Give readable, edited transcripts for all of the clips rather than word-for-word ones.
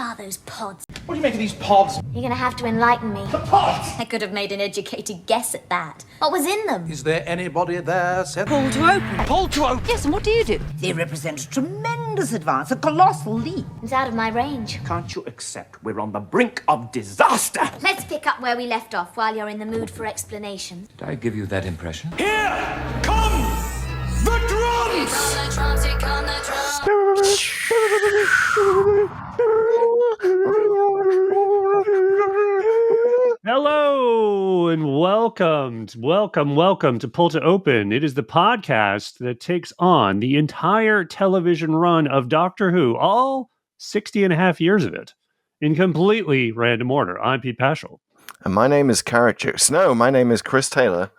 are those pods? What do you make of these pods? You're gonna have to enlighten me. The pods! I could have made an educated guess at that. What was in them? Is there anybody there, Seth? Pull to open. Pull to open! Yes, and what do you do? They represent a tremendous advance, a colossal leap. It's out of my range. Can't you accept we're on the brink of disaster? Let's pick up where we left off while you're in the mood for explanation. Did I give you that impression? Here come the drums! Hello and welcome to Pull to Open. It is the podcast that takes on the entire television run of Doctor Who, all 60 and a half years of it, in completely random order. I'm Pete Paschal. And my name is Carrot Juice. No, my name is Chris Taylor.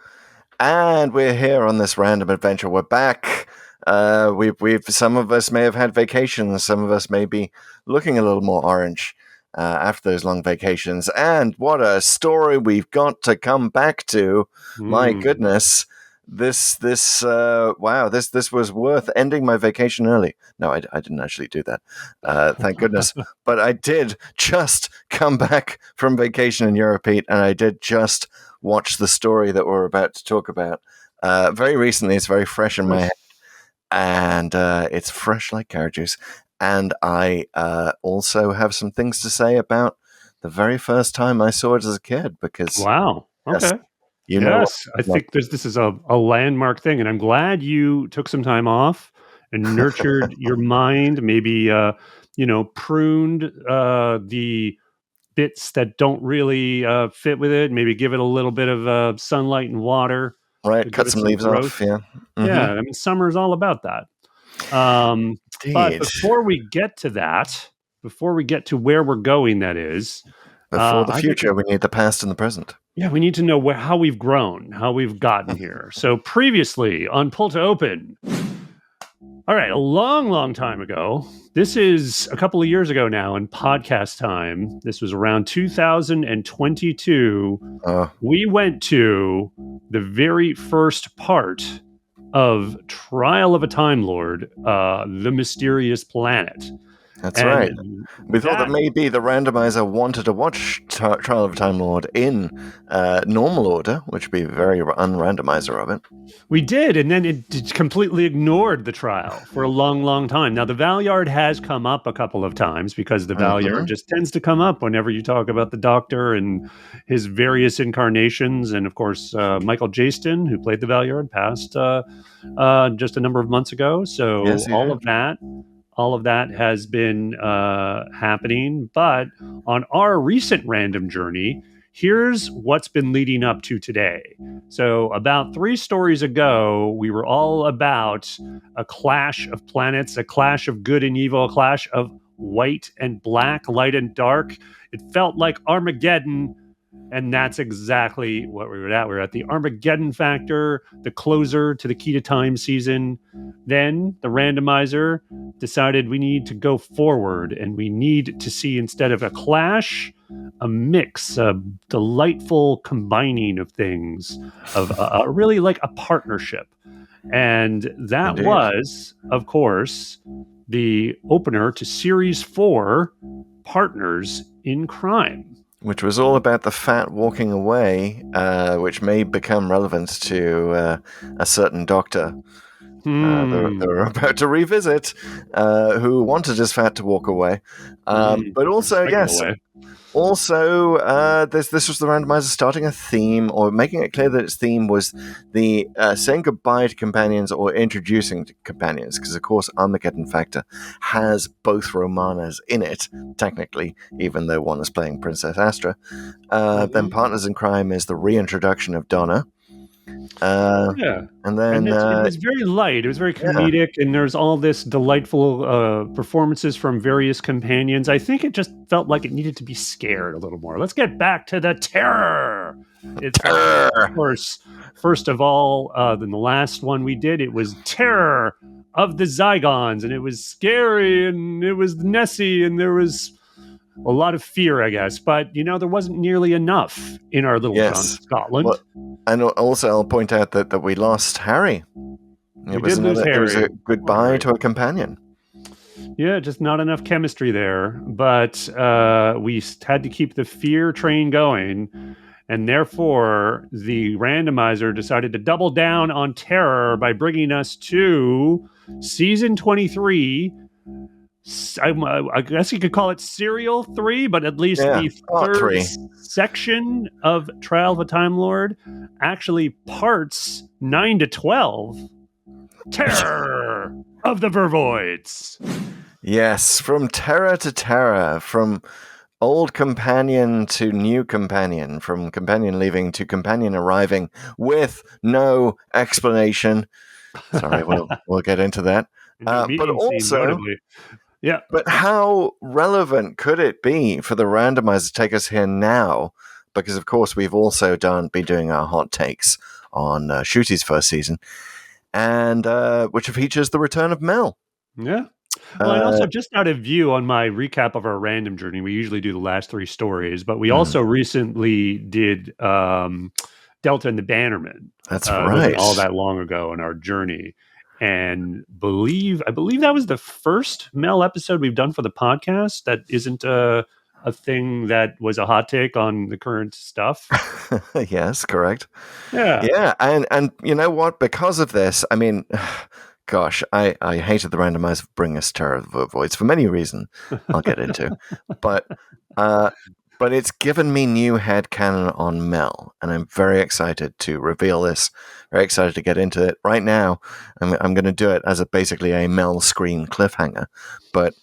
And we're here on this random adventure. We're back. We've some of us may have had vacations. Some of us may be looking a little more orange after those long vacations. And what a story we've got to come back to. My goodness. This was worth ending my vacation early. No, I didn't actually do that. Thank goodness. But I did just come back from vacation in Europe, Pete, and I did just watch the story that we're about to talk about. Very recently, it's very fresh in my head. And it's fresh like carrot juice. And I also have some things to say about the very first time I saw it as a kid. Because wow, okay, yes, I think this is a landmark thing, and I'm glad you took some time off and nurtured your mind. Maybe pruned the bits that don't really fit with it. Maybe give it a little bit of sunlight and water. Right, cut some leaves off, yeah. Mm-hmm. Yeah, I mean, summer's all about that. But before we get to that, before we get to where we're going, that is... Before the future, we need the past and the present. Yeah, we need to know how we've grown, how we've gotten here. So previously on Pull to Open... All right, a long time ago. This is a couple of years ago now in podcast time. This was around 2022. We went to the very first part of Trial of a Time Lord, The Mysterious Planet. That's right. We thought that maybe the randomizer wanted to watch Trial of a Time Lord in normal order, which would be very unrandomizer of it. We did, and then it completely ignored the trial for a long time. Now, the Valeyard has come up a couple of times because the Valeyard just tends to come up whenever you talk about the Doctor and his various incarnations. And, of course, Michael Jaston, who played the Valeyard, passed just a number of months ago. So yes, all of that has been happening. But on our recent random journey, here's what's been leading up to today. So about 3 stories ago, we were all about a clash of planets, a clash of good and evil, a clash of white and black, light and dark. It felt like Armageddon. And that's exactly what we were at. We were at the Armageddon factor, the closer to the Key to Time season. Then the randomizer decided we need to go forward and we need to see, instead of a clash, a mix, a delightful combining of things, of really like a partnership. And that was, of course, the opener to Series 4, Partners in Crime. Which was all about the Fat walking away, which may become relevant to a certain Doctor they're about to revisit, who wanted his Fat to walk away. But also, this was the randomizer starting a theme, or making it clear that its theme was the saying goodbye to companions or introducing companions, because of course Armageddon Factor has both Romanas in it, technically, even though one is playing Princess Astra. Then Partners in Crime is the reintroduction of Donna. And then it was very light. It was very comedic, and there's all this delightful performances from various companions. I think it just felt like it needed to be scared a little more. Let's get back to the terror. It's of course, first of all, than the last one we did, it was Terror of the Zygons, and it was scary, and it was Nessie, and there was a lot of fear, I guess, but there wasn't nearly enough in our little town of Scotland. Well, and also, I'll point out that we lost Harry. It was a goodbye to a companion. Yeah, just not enough chemistry there. But we had to keep the fear train going. And therefore, the randomizer decided to double down on terror by bringing us to season 23. I guess you could call it Serial 3, but at least the part third 3. section of Trial of a Time Lord. Actually, parts 9 to 12. Terror of the Vervoids. Yes, from terror to terror, from old companion to new companion, from companion leaving to companion arriving with no explanation. Sorry, we'll get into that. But also, yeah. But how relevant could it be for the randomizer to take us here now? Because of course we've also been doing our hot takes on Ncuti's first season, and which features the return of Mel. Yeah. Well, and also just out of view on my recap of our random journey, we usually do the last 3 stories, but we also recently did Delta and the Bannerman. That's right. All that long ago in our journey. And I believe that was the first Mel episode we've done for the podcast that isn't a thing that was a hot take on the current stuff. Yes, correct. Yeah. And you know what? Because of this, I mean, gosh, I hated the randomizer bring us Terror of the Vervoids for many reasons I'll get into. But it's given me new headcanon on Mel, and I'm very excited to reveal this. Very excited to get into it. Right now, I'm going to do it as basically a Mel screen cliffhanger. But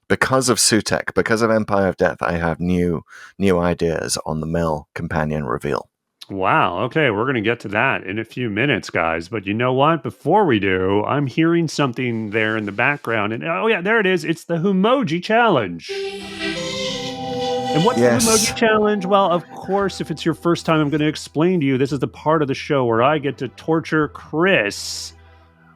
because of Sutekh, because of Empire of Death, I have new ideas on the Mel companion reveal. Wow. Okay, we're going to get to that in a few minutes, guys. But you know what? Before we do, I'm hearing something there in the background. And oh yeah, there it is. It's the Whomoji challenge. And what's the Whomoji challenge? Well, of course, if it's your first time, I'm going to explain to you. This is the part of the show where I get to torture Chris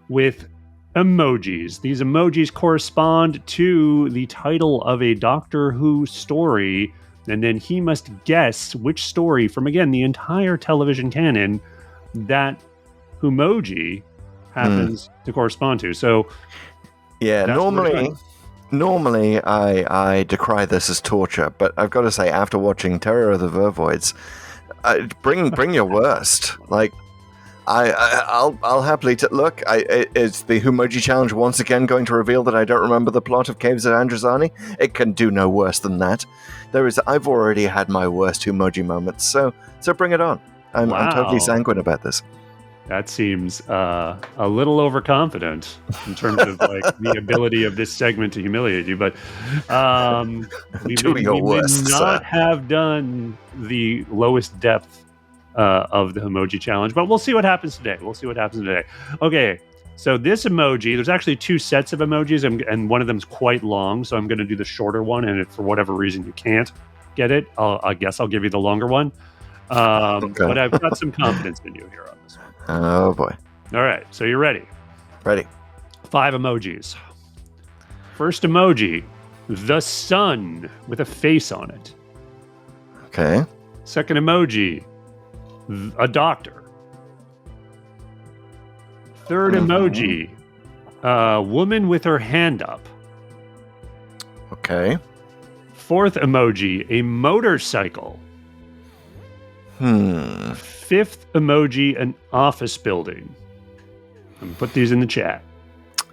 with emojis. These emojis correspond to the title of a Doctor Who story, and then he must guess which story from, again, the entire television canon that Whomoji happens to correspond to. So, yeah, Normally, I decry this as torture, but I've got to say, after watching Terror of the Vervoids, bring your worst. Like, I'll happily look. Is the Whomoji challenge once again going to reveal that I don't remember the plot of Caves of Androzani? It can do no worse than that. I've already had my worst Whomoji moments, so bring it on. I'm totally sanguine about this. That seems a little overconfident in terms of like the ability of this segment to humiliate you, but we may not have done the lowest depth of the Whomoji challenge, but we'll see what happens today. Okay, so this emoji, there's actually 2 sets of emojis, and one of them is quite long, so I'm going to do the shorter one, and if for whatever reason you can't get it, I guess I'll give you the longer one. Okay. But I've got some confidence in you here on this one. Oh boy. All right, so you're ready? Ready. 5 emojis. First emoji, the sun with a face on it. Okay. Second emoji, a doctor. Third emoji, a woman with her hand up. Okay. Fourth emoji, a motorcycle. Fifth emoji, an office building. I'm going to put these in the chat.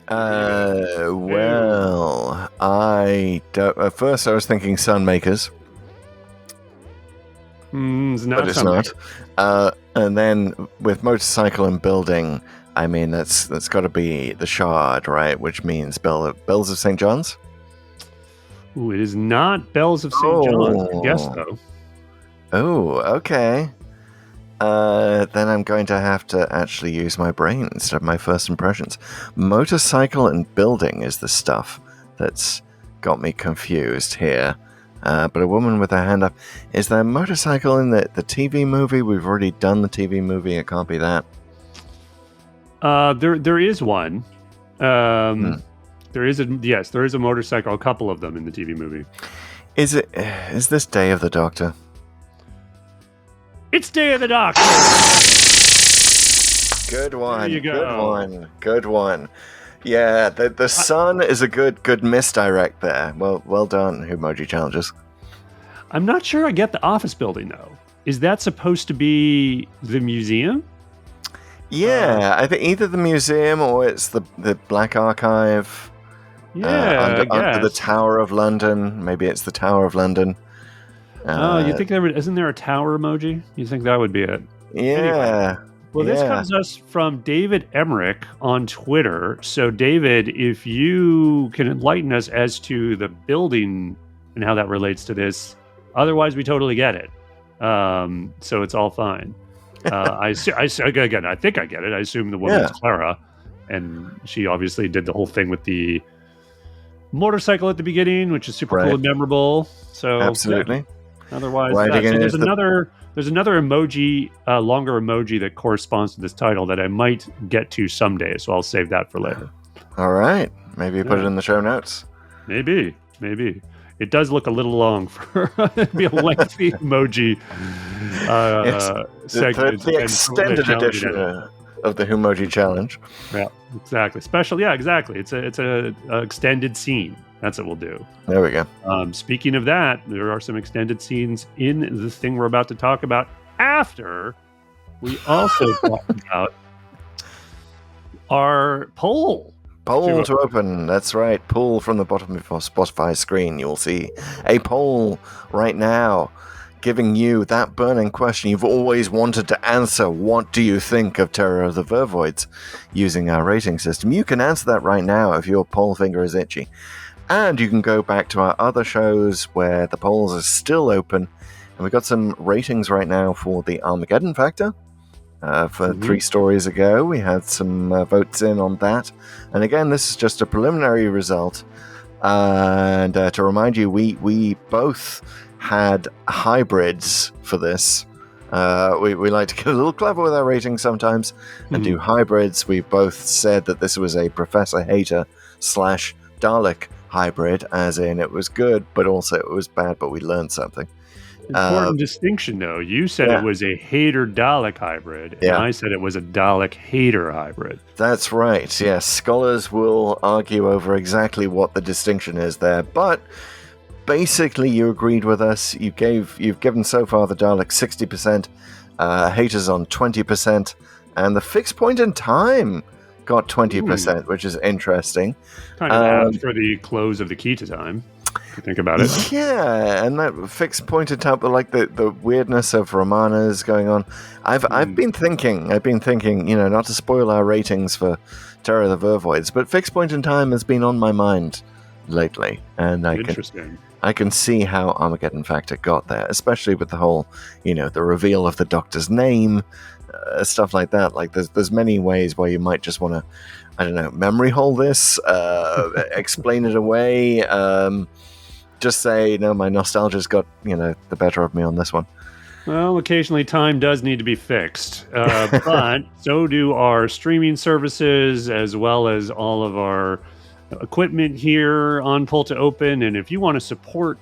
Well, I don't. At first, I was thinking Sunmakers. It's not, but it's not. And then with motorcycle and building, I mean that's got to be the Shard, right? Which means Bells of St. John's. Ooh, it is not Bells of St. John's. Yes, though. Oh, okay. Then I'm going to have to actually use my brain instead of my first impressions. Motorcycle and building is the stuff that's got me confused here. But a woman with her hand up. Is there a motorcycle in the TV movie? We've already done the TV movie. It can't be that. There is one. There is a motorcycle. A couple of them in the TV movie. Is this Day of the Doctor? It's Day of the Doctor. Good one. There you go. Good one. Yeah, the sun is a good misdirect there. Well done, Whomoji Challenges. I'm not sure I get the office building, though. Is that supposed to be the museum? Yeah, I think either the museum or it's the Black Archive. Yeah, under the Tower of London. Maybe it's the Tower of London. You think isn't there a tower emoji? You think that would be it? Yeah. Anyway. Well, this comes us from David Emmerich on Twitter. So, David, if you can enlighten us as to the building and how that relates to this, otherwise we totally get it. So it's all fine. Again, I think I get it. I assume the woman's Clara, and she obviously did the whole thing with the motorcycle at the beginning, which is super cool and memorable. So absolutely. Yeah. Otherwise, so there's another emoji, longer emoji that corresponds to this title that I might get to someday. So I'll save that for later. All right, maybe put it in the show notes. Maybe. It does look a little long for it to be a lengthy emoji segment. The extended edition of the Whomoji Challenge. Yeah, exactly. Special. Yeah, exactly. It's a extended scene. That's what we'll do. There we go. Speaking of that, there are some extended scenes in the thing we're about to talk about after we also talk about our poll. Poll to open. That's right. Poll from the bottom of your Spotify screen. You will see a poll right now giving you that burning question you've always wanted to answer. What do you think of Terror of the Vervoids using our rating system? You can answer that right now if your poll finger is itchy. And you can go back to our other shows where the polls are still open. And we've got some ratings right now for the Armageddon Factor. For 3 stories ago, we had some votes in on that. And again, this is just a preliminary result. And to remind you, we both had hybrids for this. We like to get a little clever with our ratings sometimes and do hybrids. We both said that this was a Professor Hater / Dalek hybrid, as in it was good, but also it was bad, but we learned something. Important distinction, though. You said it was a Hater-Dalek hybrid, and I said it was a Dalek-Hater hybrid. That's right, yes. Scholars will argue over exactly what the distinction is there, but basically you agreed with us. You've given so far the Dalek 60%, Haters on 20%, and the Fixed Point in Time got 20%, which is interesting. Kind of apt for the close of the key to time, if you think about it. Yeah, and that Fixed Point in Time, but like the weirdness of Romana's going on. I've been thinking, not to spoil our ratings for Terror of the Vervoids, but Fixed Point in Time has been on my mind lately, and I can see how Armageddon Factor got there, especially with the whole, the reveal of the Doctor's name, stuff like that. Like, there's many ways where you might just want to, I don't know, memory hole this, explain it away, just say, no, my nostalgia's got, the better of me on this one. Well, occasionally time does need to be fixed, but so do our streaming services, as well as all of our equipment here on Pull to Open. And if you want to support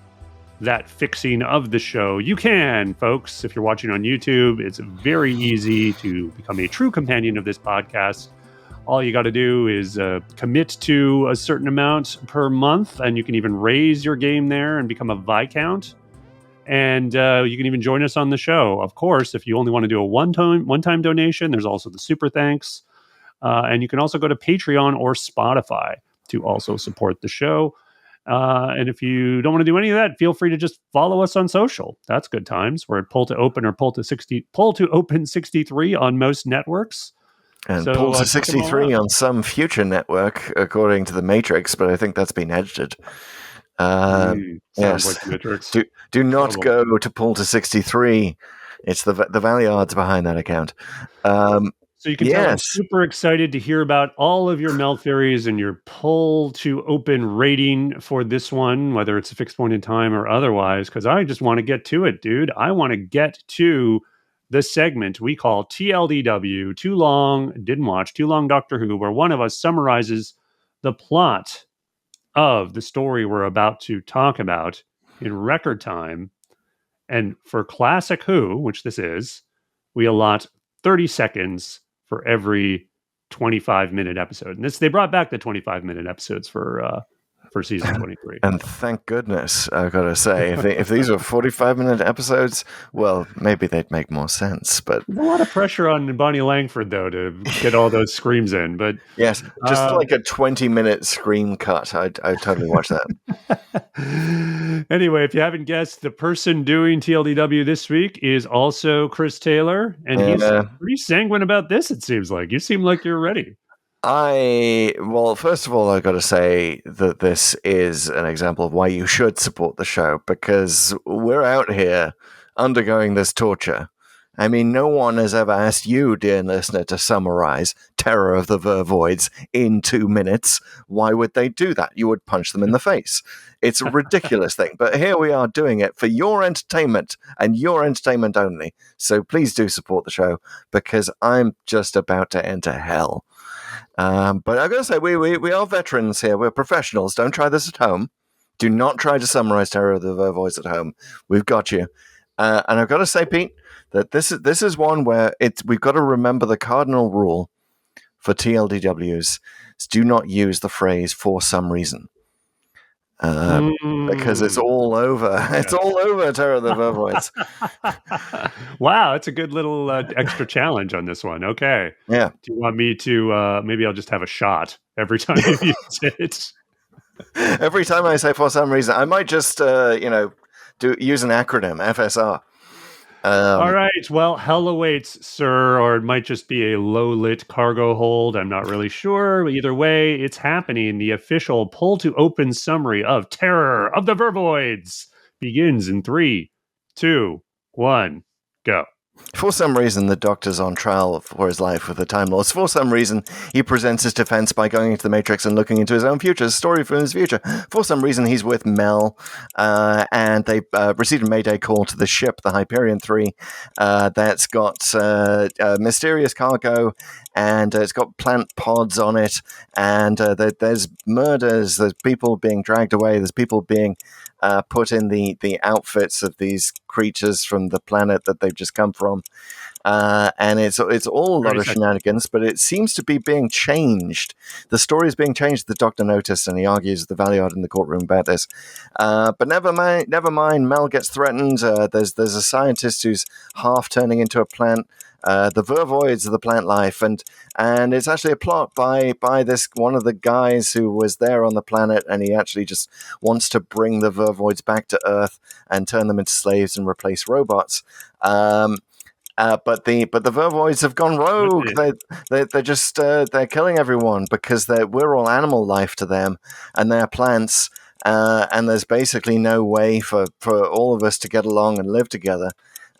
that fixing of the show, you can, folks. If you're watching on YouTube, it's very easy to become a true companion of this podcast. All you got to do is commit to a certain amount per month, and you can even raise your game there and become a Viscount. And you can even join us on the show. Of course, if you only want to do a one-time donation, there's also the super thanks. And you can also go to Patreon or Spotify to also support the show. And if you don't want to do any of that, feel free to just follow us on social. That's good times. We're at Pull to Open or Pull to Open 63 on most networks. And Pull to 63 on some future network, according to the Matrix, but I think that's been edited. Yes. Like Matrix. Do not go to Pull to 63. It's the Valiards behind that account. So you can tell I'm super excited to hear about all of your Mel theories and your Pull to Open rating for this one, whether it's a Fixed Point in Time or otherwise, because I just want to get to it, dude. I want to get to the segment we call TLDW, Too Long Doctor Who, where one of us summarizes the plot of the story we're about to talk about in record time. And for Classic Who, which this is, we allot 30 seconds for every 25-minute episode. And they brought back the 25-minute episodes for season 23. And thank goodness, I've got to say, if these were 45-minute episodes, well, maybe they'd make more sense. But there's a lot of pressure on Bonnie Langford, though, to get all those screams in. But yes, just like a 20-minute scream cut, I'd totally watch that. Anyway, if you haven't guessed, the person doing TLDW this week is also Chris Taylor, and he's pretty sanguine about this, it seems like. You seem like you're ready. Well, first of all, I've got to say that this is an example of why you should support the show, because we're out here undergoing this torture. I mean, no one has ever asked you, dear listener, to summarize Terror of the Vervoids in 2 minutes. Why would they do that? You would punch them in the face. It's a ridiculous thing, but here we are doing it for your entertainment and your entertainment only. So please do support the show, because I'm just about to enter hell. But I've got to say, we are veterans here. We're professionals. Don't try this at home. Do not try to summarize Terror of the Vervoids at home. We've got you. And I've got to say, Pete, that this is one where we've got to remember the cardinal rule for TLDWs is do not use the phrase "for some reason." Because it's all over. It's all over Terror of the Vervoids. Wow, that's a good little extra challenge on this one. Okay. Yeah. Do you want me to, maybe I'll just have a shot every time you use it? Every time I say "for some reason," I might just, use an acronym, FSR. All right. Well, hell awaits, sir, or it might just be a low-lit cargo hold. I'm not really sure. Either way, it's happening. The official pull-to-open summary of Terror of the Vervoids begins in 3, 2, 1, go. For some reason, the Doctor's on trial for his life with the Time Lords. For some reason, he presents his defense by going into the Matrix and looking into his own future, a story from his future. For some reason, he's with Mel, and they received a Mayday call to the ship, the Hyperion 3, that's got mysterious cargo, and it's got plant pods on it, and there's murders, there's people being dragged away, there's people being put in the outfits of these creatures from the planet that they've just come from. And it's all a lot of shenanigans, but it seems to be being changed. The story is being changed. The Doctor noticed, and he argues with the Valeyard in the courtroom about this. But never mind. Mel gets threatened. There's a scientist who's half turning into a plant. The Vervoids of the plant life, and it's actually a plot by this one of the guys who was there on the planet, and he actually just wants to bring the Vervoids back to Earth and turn them into slaves and replace robots. But the Vervoids have gone rogue. They're just they're killing everyone because we're all animal life to them, and they're plants. And there's basically no way for all of us to get along and live together.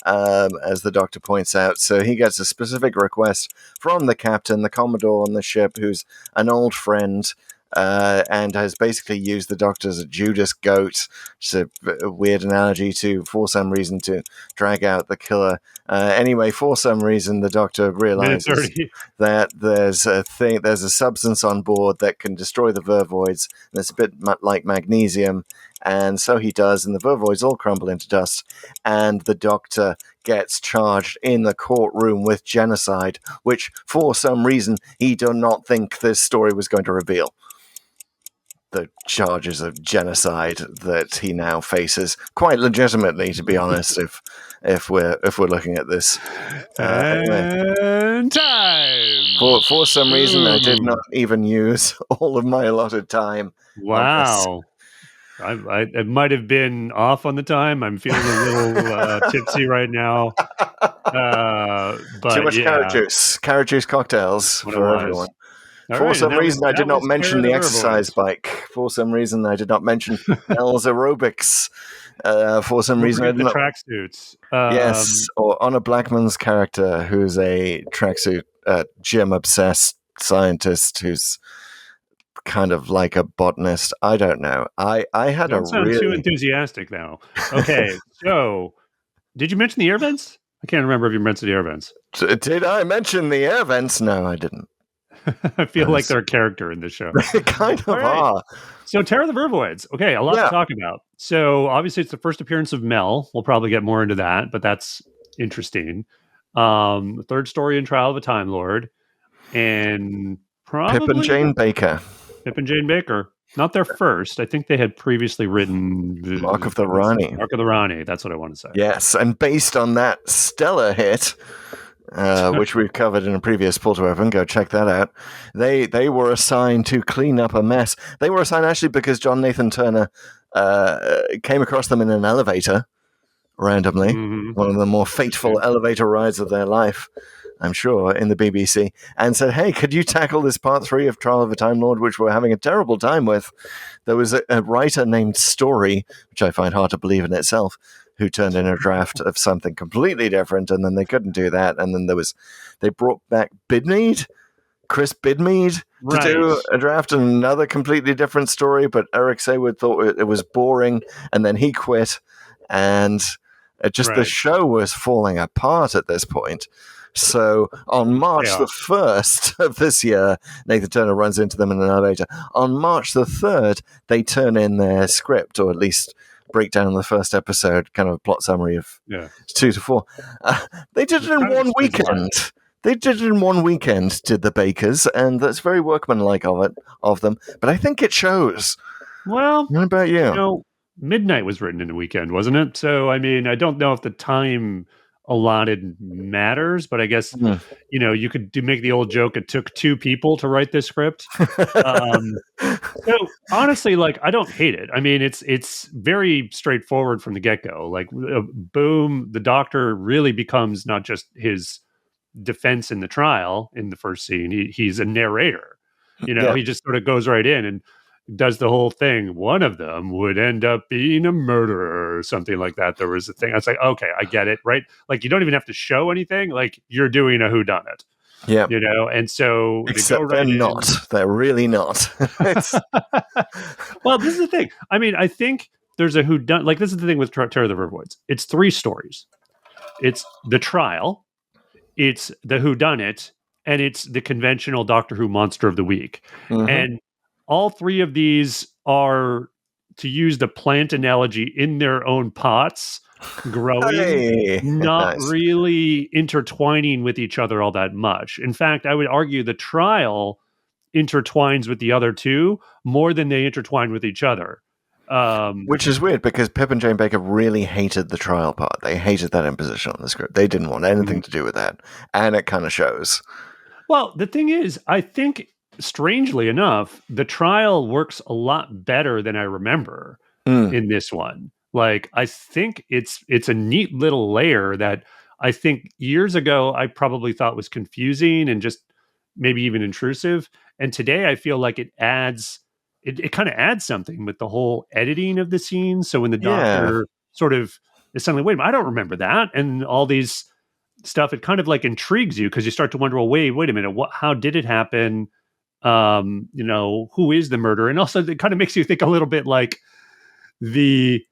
As the Doctor points out. So he gets a specific request from the captain, the Commodore on the ship, who's an old friend, and has basically used the Doctor as a Judas goat, which is a weird analogy for some reason to drag out the killer. Anyway, for some reason, the Doctor realizes that there's a substance on board that can destroy the Vervoids, and it's a bit like magnesium. And so he does, and the Vervoids all crumble into dust, and the Doctor gets charged in the courtroom with genocide, which, for some reason, he did not think this story was going to reveal. The charges of genocide that he now faces, quite legitimately, to be honest, if we're looking at this. And time! For some reason, I did not even use all of my allotted time. Wow. It might have been off on the time. I'm feeling a little tipsy right now. But too much carrot juice cocktails for everyone. For some reason, I did not mention the exercise bike. For some reason, I did not mention Mel's aerobics. For some reason, I did not. Tracksuits. Yes, or Honor Blackman's character, who's a tracksuit gym obsessed scientist who's kind of like a botanist. I don't know. I had don't sound too enthusiastic now. Okay, so did you mention the air vents? I can't remember if you mentioned the air vents. Did I mention the air vents? No, I didn't. I feel like they're a character in this show. They kind of are. So Terror of the Vervoids. Okay, a lot to talk about. So obviously it's the first appearance of Mel. We'll probably get more into that, but that's interesting. The third story in Trial of a Time Lord. and Pip and probably Jane Baker. Pip and Jane Baker. Not their first. I think they had previously written Mark of the Rani. Mark of the Rani. That's what I want to say. Yes, and based on that stellar hit, which we've covered in a previous Pull to Open, go check that out. They were assigned to clean up a mess. They were assigned actually because John Nathan Turner came across them in an elevator randomly, one of the more fateful elevator rides of their life, I'm sure, in the BBC, and said, hey, could you tackle this part 3 of Trial of a Time Lord, which we're having a terrible time with? There was a writer named Story, which I find hard to believe in itself, who turned in a draft of something completely different, and then they couldn't do that, and then they brought back Chris Bidmead, to do a draft and another completely different story, but Eric Saywood thought it was boring, and then he quit, and the show was falling apart at this point. So on March the 1st of this year, Nathan Turner runs into them in an elevator. On March the 3rd, they turn in their script, or at least break down the first episode, kind of a plot summary of 2 to 4. They did it in one weekend. They did it in one weekend, did the Bakers, and that's very workmanlike of them. But I think it shows. Well, what about you? Midnight was written in a weekend, wasn't it? So, I mean, I don't know if the time allotted matters, but I guess you could make the old joke. It took 2 people to write this script. So honestly, like, I don't hate it. I mean, it's very straightforward from the get-go. Like, boom, the Doctor really becomes not just his defense in the trial in the first scene. He's a narrator. He just sort of goes right in and does the whole thing. One of them would end up being a murderer or something like that. There was a thing. I was like, okay, I get it, right? Like, you don't even have to show anything. Like, you're doing a whodunit. Yeah. And so except they're not. They're really not. Well, this is the thing. I mean, I think there's a whodunit. Like, this is the thing with Terror of the Vervoids. It's 3 stories. It's the trial, it's the whodunit, and it's the conventional Doctor Who monster of the week. And all 3 of these are, to use the plant analogy, in their own pots, growing, not really intertwining with each other all that much. In fact, I would argue the trial intertwines with the other 2 more than they intertwine with each other. Which is weird, because Pip and Jane Baker really hated the trial part. They hated that imposition on the script. They didn't want anything to do with that. And it kind of shows. Well, the thing is, I think, strangely enough, the trial works a lot better than I remember in this one. Like, I think it's a neat little layer that I think years ago I probably thought was confusing and just maybe even intrusive. And today I feel like it adds, it kind of adds something with the whole editing of the scene. So when the Doctor sort of is suddenly, wait a minute, I don't remember that. And all these stuff, it kind of like intrigues you, because you start to wonder, well, wait a minute, how did it happen? Who is the murderer? And also it kind of makes you think a little bit like the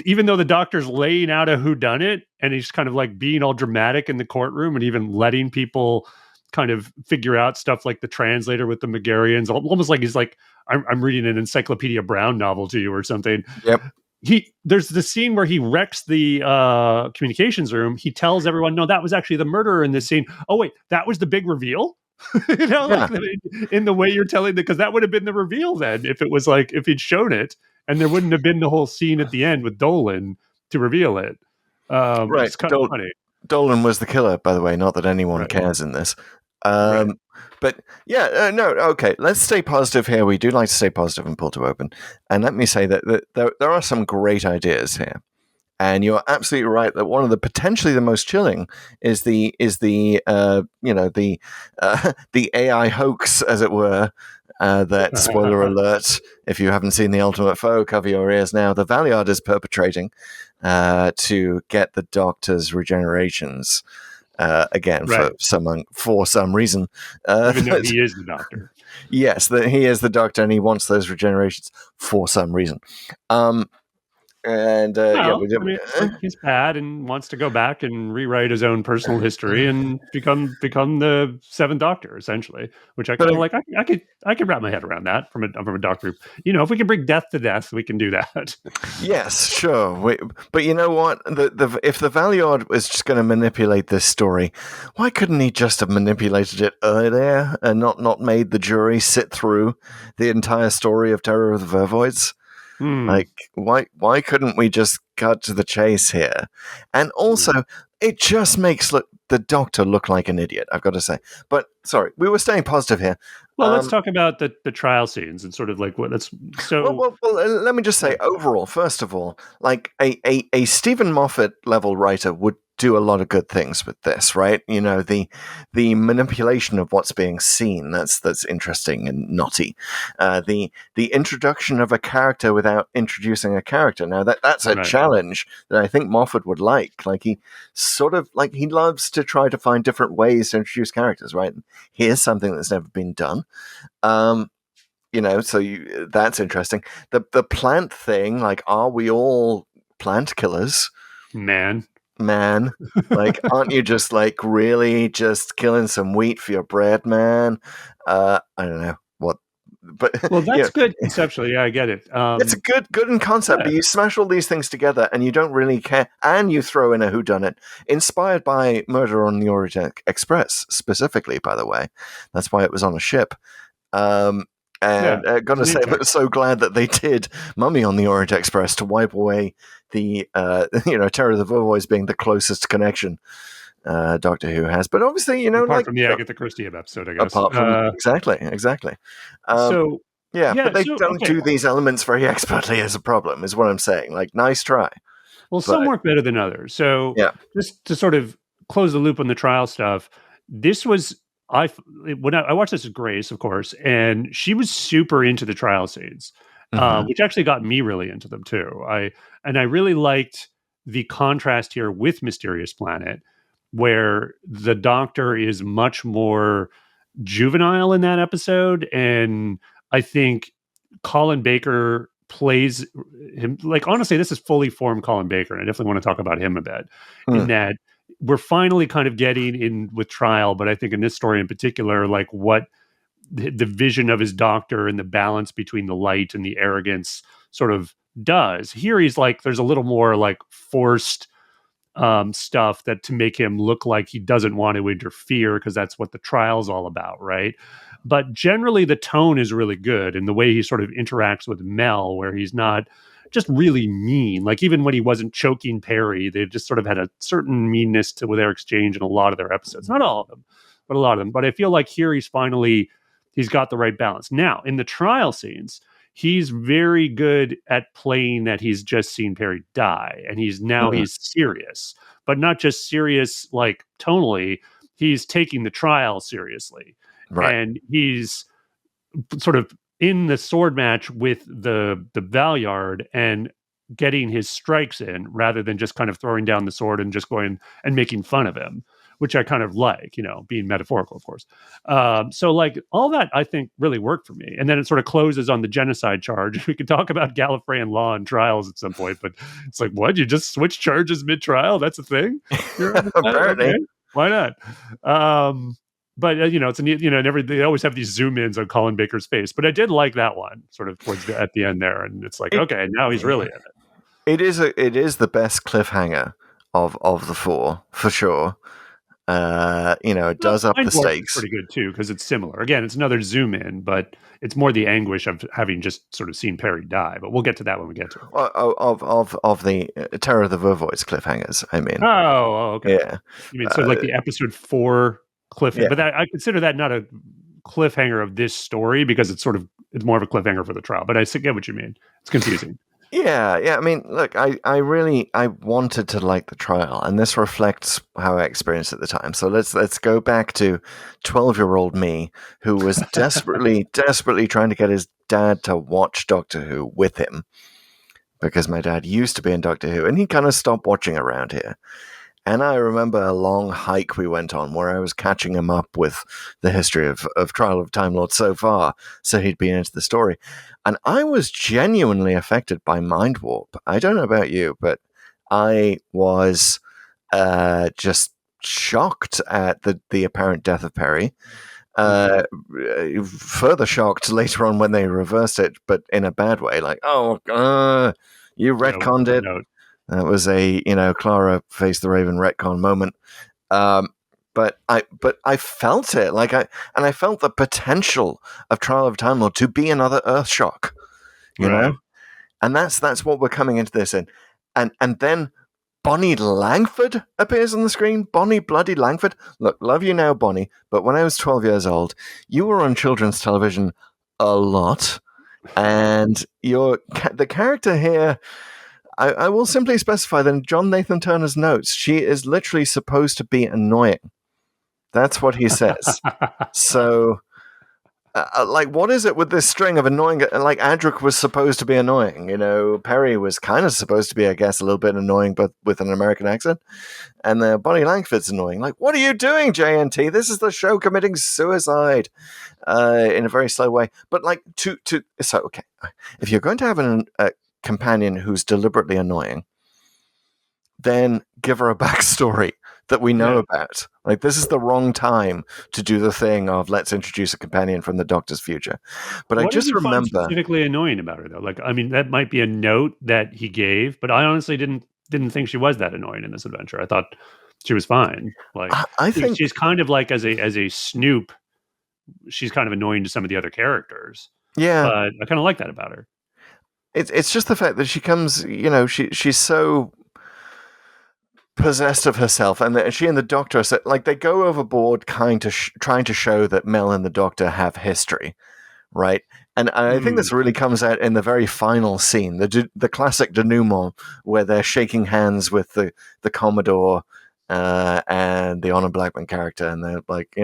even though the Doctor's laying out a whodunit and he's kind of like being all dramatic in the courtroom and even letting people kind of figure out stuff like the translator with the Megarians, almost like he's like, I'm reading an Encyclopedia Brown novel to you or something. Yep. There's the scene where he wrecks the communications room. He tells everyone, no, that was actually the murderer in this scene. Oh wait, that was the big reveal. Like, in the way you're telling, because that would have been the reveal then, if it was like, if he'd shown it, and there wouldn't have been the whole scene at the end with Dolan to reveal it. It's kind of funny. Dolan was the killer, by the way. Not that anyone cares in this. But okay. Let's stay positive here. We do like to stay positive and Pull to Open. And let me say that there are some great ideas here. And you're absolutely right that one of the potentially the most chilling is the AI hoax, as it were. That, spoiler alert, if you haven't seen The Ultimate Foe, cover your ears now. The Valeyard is perpetrating to get the Doctor's regenerations again for some reason. Even though he is the Doctor. Yes, he is the Doctor, and he wants those regenerations for some reason. And Well, we did. I mean, it's like he's bad and wants to go back and rewrite his own personal history and become the Seventh Doctor, essentially. Which I kind of like. I could wrap my head around that from a Doctor. If we can bring death to death, we can do that. Yes, sure. But you know what? If the Valeyard was just going to manipulate this story, why couldn't he just have manipulated it earlier and not made the jury sit through the entire story of Terror of the Vervoids? Like, why couldn't we just cut to the chase here? And also, it just makes the Doctor look like an idiot, I've got to say. But, sorry, we were staying positive here. Well, let's talk about the trial scenes and sort of like what that's so. Well, let me just say, overall, first of all, like a Stephen Moffat level writer would do a lot of good things with this, right? The manipulation of what's being seen, that's interesting and knotty. The introduction of a character without introducing a character. Now that's a challenge that I think Moffat would like. Like he loves to try to find different ways to introduce characters, right? Here's something that's never been done. That's interesting. The plant thing, like, are we all plant killers? Man, like, aren't you just like really just killing some wheat for your bread, man? I don't know what, but that's good conceptually. Yeah, I get it. It's a good in concept, but you smash all these things together and you don't really care, and you throw in a whodunit inspired by Murder on the Orient Express, specifically. By the way, that's why it was on a ship. Gotta say, I'm so glad that they did Mummy on the Orient Express to wipe away the Terror of the Vervoids being the closest connection Doctor Who has. But obviously, apart from the Agatha Christie episode, I guess. Apart from exactly. But they don't do these elements very expertly as a problem, is what I'm saying. Like, nice try. Well, some work better than others. So just to sort of close the loop on the trial stuff, this was. When I watched this with Grace, of course, and she was super into the trial scenes, which actually got me really into them too. I really liked the contrast here with Mysterious Planet, where the Doctor is much more juvenile in that episode, and I think Colin Baker plays him like, honestly, this is fully formed Colin Baker, and I definitely want to talk about him a bit in that. We're finally kind of getting in with trial, but I think in this story in particular, like what the vision of his Doctor and the balance between the light and the arrogance sort of does. Here he's like, there's a little more like forced stuff that to make him look like he doesn't want to interfere, because that's what the trial's all about, right? But generally the tone is really good, and the way he sort of interacts with Mel, where he's not just really mean. Like, even when he wasn't choking Perry, they just sort of had a certain meanness to their exchange in a lot of their episodes. Not all of them, but a lot of them. But I feel like here he's got the right balance. Now, in the trial scenes, he's very good at playing that he's just seen Perry die, and he's serious, but not just serious like tonally. He's taking the trial seriously, and he's sort of in the sword match with the Valeyard and getting his strikes in, rather than just kind of throwing down the sword and just going and making fun of him, which I kind of like, being metaphorical, of course. So like all that, I think, really worked for me. And then it sort of closes on the genocide charge. We could talk about Gallifreyan law and trials at some point, but it's like, what? You just switch charges mid-trial? That's a thing? Apparently. Okay. Why not? But it's a neat, and they always have these zoom ins on Colin Baker's face. But I did like that one sort of at the end there, and it's like, okay, now he's really in it. It is the best cliffhanger of the four, for sure. It does up the stakes. Pretty good too, because it's similar. Again, it's another zoom in, but it's more the anguish of having just sort of seen Perry die. But we'll get to that when we get to it. Of the Terror of the Vervoids cliffhangers, I mean. Oh, okay. Yeah. You mean like the episode 4 cliffhanger? Yeah. But I consider that not a cliffhanger of this story, because it's more of a cliffhanger for the trial. But I get what you mean. It's confusing. Yeah. I mean, look, I wanted to like the trial, and this reflects how I experienced it at the time. So let's go back to 12-year-old me, who was desperately trying to get his dad to watch Doctor Who with him, because my dad used to be in Doctor Who, and he kind of stopped watching around here. And I remember a long hike we went on where I was catching him up with the history of Trial of Time Lord so far, so he'd been into the story. And I was genuinely affected by Mind Warp. I don't know about you, but I was just shocked at the apparent death of Perry. Further shocked later on when they reversed it, but in a bad way. Like, you retconned it. No. That was a Clara Face the Raven retcon moment. But I felt it, I felt the potential of Trial of Time Lord to be another Earthshock, you know, and that's what we're coming into this in, and then Bonnie Langford appears on the screen. Bonnie bloody Langford. Look, love you now, Bonnie, but when I was 12 years old, you were on children's television a lot, and the character here. I will simply specify that in John Nathan Turner's notes, she is literally supposed to be annoying. That's what he says. So, what is it with this string of annoying? Like, Adric was supposed to be annoying. Perry was kind of supposed to be, I guess, a little bit annoying, but with an American accent. And Bonnie Langford's annoying. Like, what are you doing, JNT? This is the show committing suicide in a very slow way. But, so, okay. If you're going to have a companion who's deliberately annoying, then give her a backstory that we know about. Like, this is the wrong time to do the thing of let's introduce a companion from the Doctor's future. But what I just did you find remember specifically annoying about her, though. Like, I mean, that might be a note that he gave, but I honestly didn't think she was that annoying in this adventure. I thought she was fine. Like, I think she's kind of like as a Snoop, she's kind of annoying to some of the other characters. Yeah, but I kind of like that about her. It's just the fact that she comes, she's so possessed of herself, and she and the Doctor are they go overboard, trying to show that Mel and the Doctor have history, right? And I think this really comes out in the very final scene, the classic denouement, where they're shaking hands with the Commodore and the Honor Blackman character, and they're like,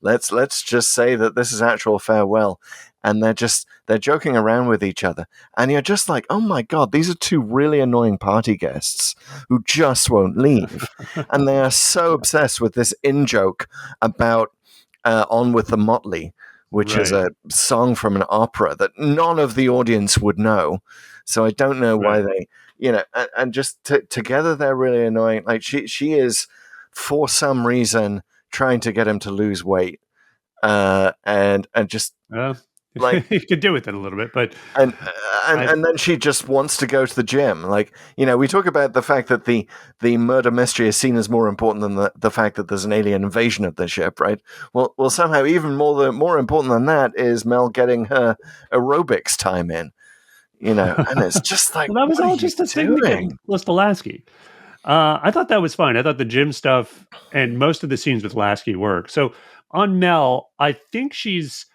let's just say that this is actual farewell. And they're joking around with each other. And you're just like, oh my God, these are two really annoying party guests who just won't leave. And they are so obsessed with this in-joke about On With the Motley, which is a song from an opera that none of the audience would know. So I don't know why they, and just together they're really annoying. Like, she is, for some reason, trying to get him to lose weight. And just... Like, you could do with it a little bit, but and then she just wants to go to the gym. Like, we talk about the fact that the murder mystery is seen as more important than the fact that there's an alien invasion of the ship, right? Well, somehow even more important than that is Mel getting her aerobics time in. And it's just like, well, that was all just a thing to get Lasky. I thought that was fine. I thought the gym stuff and most of the scenes with Lasky work. So on Mel, I think she's.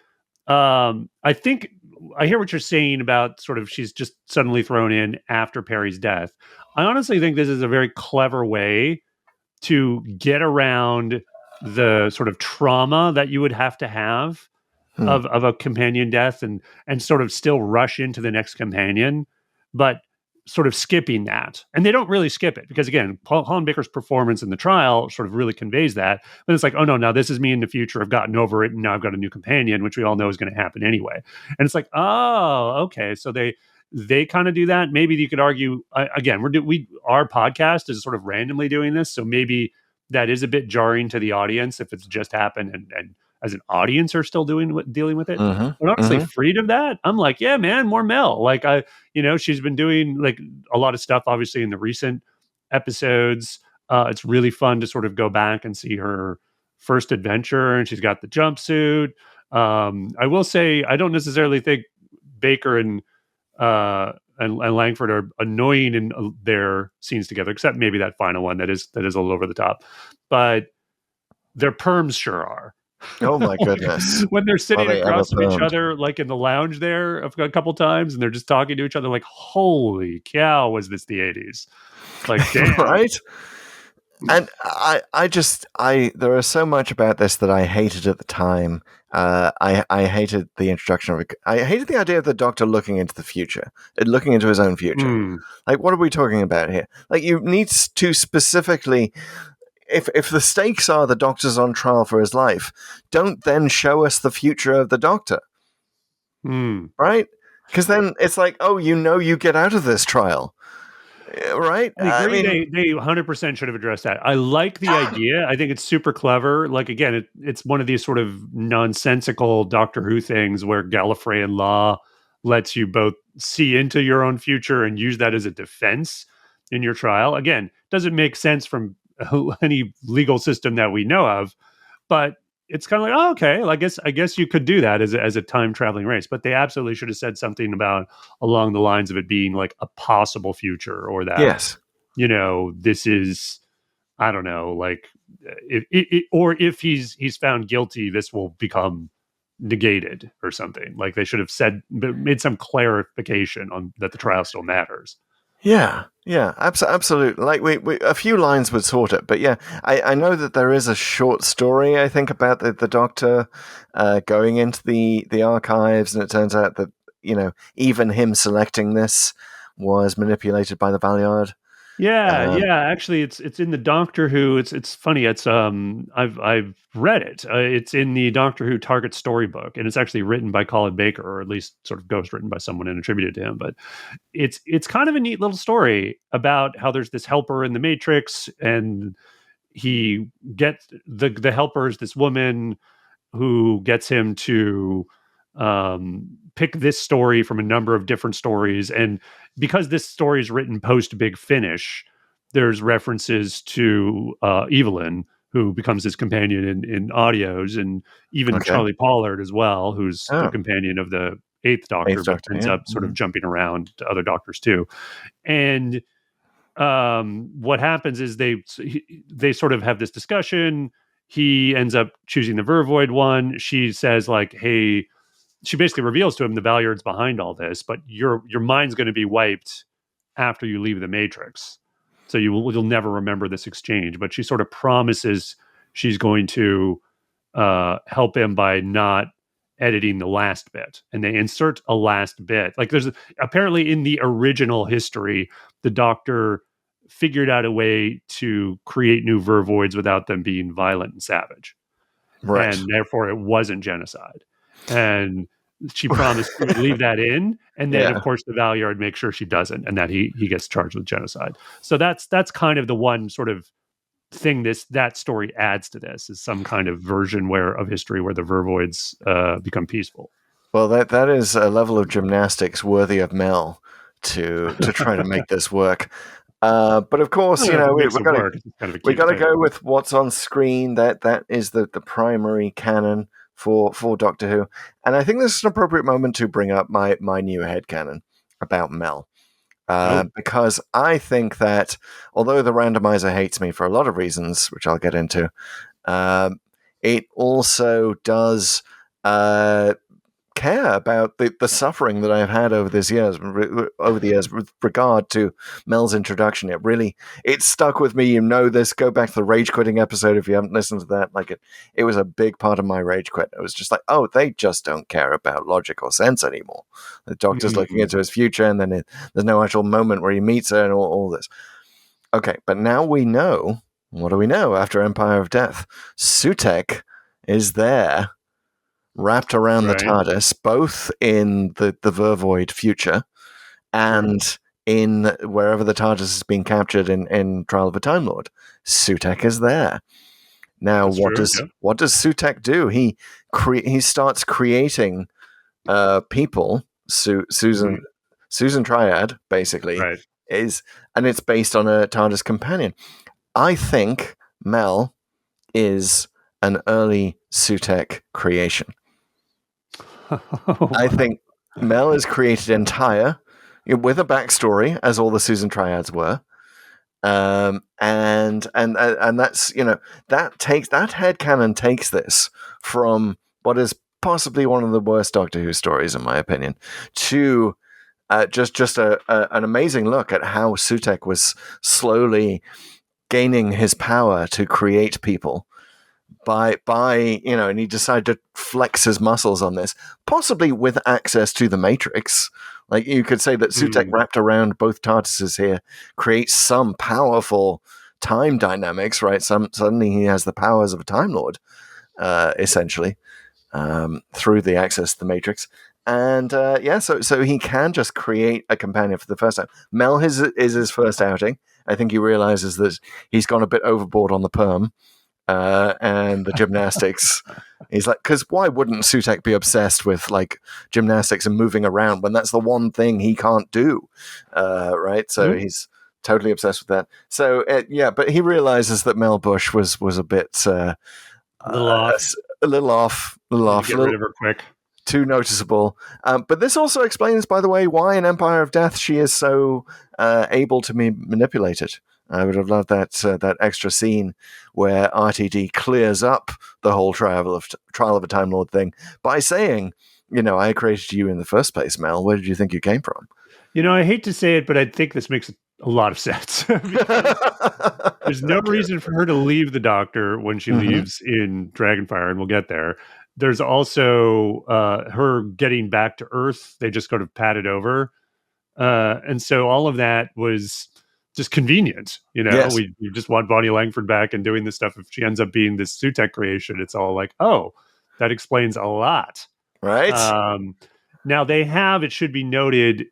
I think I hear what you're saying about sort of she's just suddenly thrown in after Perry's death. I honestly think this is a very clever way to get around the sort of trauma that you would have to have of a companion death and sort of still rush into the next companion, but sort of skipping that. And they don't really skip it because, again, Colin Baker's performance in the trial sort of really conveys that. But it's like, oh no, now this is me in the future. I've gotten over it and now I've got a new companion, which we all know is going to happen anyway. And it's like, oh, okay. So they kind of do that. Maybe you could argue, again, our podcast is sort of randomly doing this. So maybe that is a bit jarring to the audience if it's just happened and as an audience are still dealing with it. But honestly, freed of that, I'm like, yeah, man, more Mel. Like, she's been doing like a lot of stuff, obviously, in the recent episodes. It's really fun to sort of go back and see her first adventure, and she's got the jumpsuit. I will say, I don't necessarily think Baker and Langford are annoying in their scenes together, except maybe that final one that is a little over the top. But their perms sure are. Oh my goodness. When they're sitting across from each other, like in the lounge there a couple times, and they're just talking to each other like, holy cow, was this the 80s? Like, damn. Right? And there is so much about this that I hated at the time. I hated the introduction of it. I hated the idea of the Doctor looking into the future, looking into his own future. Like, what are we talking about here? Like, you need to specifically, if the stakes are the Doctor's on trial for his life, don't then show us the future of the Doctor, right? Because then it's like, oh, you get out of this trial. Right? I agree. They 100% should have addressed that. I like the idea. I think it's super clever. Like, again, it's one of these sort of nonsensical Doctor Who things where Gallifreyan law lets you both see into your own future and use that as a defense in your trial. Again, doesn't make sense from any legal system that we know of, but it's kind of like, oh, okay, well, I guess you could do that as a time traveling race, but they absolutely should have said something about along the lines of it being like a possible future, or that, yes, this is, I don't know, like if he's found guilty, this will become negated or something. Like, they should have made some clarification on that the trial still matters. Yeah, absolutely. Like, we a few lines would sort it, but yeah, I know that there is a short story, I think, about the Doctor going into the archives, and it turns out that even him selecting this was manipulated by the Valeyard. Yeah. Actually, it's in the Doctor Who. It's funny. It's I've read it. It's in the Doctor Who Target storybook, and it's actually written by Colin Baker, or at least sort of ghostwritten by someone and attributed to him. But it's kind of a neat little story about how there's this helper in the Matrix, and he gets the helper is this woman who gets him to pick this story from a number of different stories. And because this story is written post Big Finish, there's references to Evelyn, who becomes his companion in audios, and even Charlie Pollard as well, who's the companion of the Eighth Doctor, but ends up sort of jumping around to other Doctors too. And what happens is they sort of have this discussion. He ends up choosing the Vervoid one. She says, like, hey, she basically reveals to him the Valeyard's behind all this, but your mind's going to be wiped after you leave the Matrix. So you'll never remember this exchange. But she sort of promises she's going to help him by not editing the last bit. And they insert a last bit. Like, there's apparently in the original history, the Doctor figured out a way to create new Vervoids without them being violent and savage. Right. And therefore it wasn't genocide. And she promised to leave that in, and then of course the Valeyard makes sure she doesn't, and that he gets charged with genocide. So that's kind of the one sort of thing that story adds to this, is some kind of version of history where the Vervoids become peaceful. Well, that is a level of gymnastics worthy of Mel to try to make this work. But of course, we got to go with what's on screen. That is the primary canon for Doctor Who, and I think this is an appropriate moment to bring up my new headcanon about Mel, because I think that although the randomizer hates me for a lot of reasons, which I'll get into, it also does care about the suffering that I've had over the years with regard to Mel's introduction. It stuck with me. This. Go back to the rage quitting episode if you haven't listened to that. Like, it was a big part of my rage quit. It was just like, oh, they just don't care about logic or sense anymore. The Doctor's looking into his future, and then there's no actual moment where he meets her and all this. Okay, but now we know. What do we know after Empire of Death? Sutekh is there, wrapped around the TARDIS, both in the Vervoid future and in wherever the TARDIS has been captured in Trial of a Time Lord. Sutekh is there. Now, what does Sutekh do? He starts creating people. Susan Triad, basically, and it's based on a TARDIS companion. I think Mel is an early Sutekh creation. I think Mel is created entire, with a backstory, as all the Susan Triads were, and that's that headcanon takes this from what is possibly one of the worst Doctor Who stories, in my opinion, to just an amazing look at how Sutekh was slowly gaining his power to create people by and he decided to flex his muscles on this, possibly with access to the Matrix. Like, you could say that Sutekh wrapped around both TARDISes here creates some powerful time dynamics, right? Suddenly he has the powers of a Time Lord, essentially, through the access to the Matrix. And so he can just create a companion for the first time. Mel is his first outing. I think he realizes that he's gone a bit overboard on the perm and the gymnastics. He's like, because why wouldn't Sutekh be obsessed with like gymnastics and moving around when that's the one thing he can't do, right? So he's totally obsessed with that. So but he realizes that Mel Bush was a bit a little off, Get rid of her quick. Too noticeable. But this also explains, by the way, why in Empire of Death she is so able to be manipulated. I would have loved that extra scene where RTD clears up the whole trial of a Time Lord thing by saying, I created you in the first place, Mel. Where did you think you came from? I hate to say it, but I think this makes a lot of sense. There's no reason for her to leave the Doctor when she leaves in Dragonfire, and we'll get there. There's also her getting back to Earth. They just kind of patted over. And so all of that was just convenient. Yes. We just want Bonnie Langford back and doing this stuff. If she ends up being this Sutekh creation, it's all like, oh, that explains a lot. Right. Now they have, it should be noted,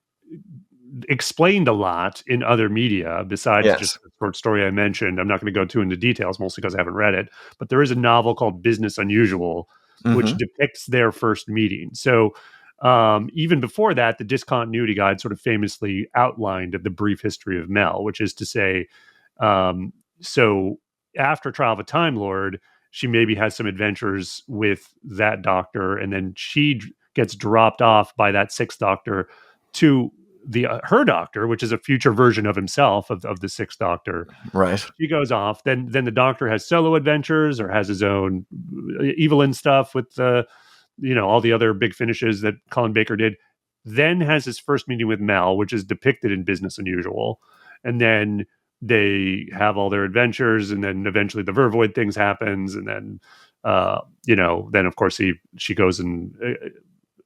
explained a lot in other media besides just the short story I mentioned. I'm not going to go too into details, mostly because I haven't read it, but there is a novel called Business Unusual, which depicts their first meeting. So even before that, the Discontinuity Guide sort of famously outlined the brief history of Mel, which is to say, so after Trial of a Time Lord, she maybe has some adventures with that Doctor, and then she gets dropped off by that Sixth Doctor to her Doctor, which is a future version of himself, of the Sixth Doctor. Right. She goes off. Then the Doctor has solo adventures or has his own Evelyn stuff with all the other big finishes that Colin Baker did. Then has his first meeting with Mel, which is depicted in Business Unusual. And then they have all their adventures, and then eventually the Vervoid things happens, and then then of course she goes and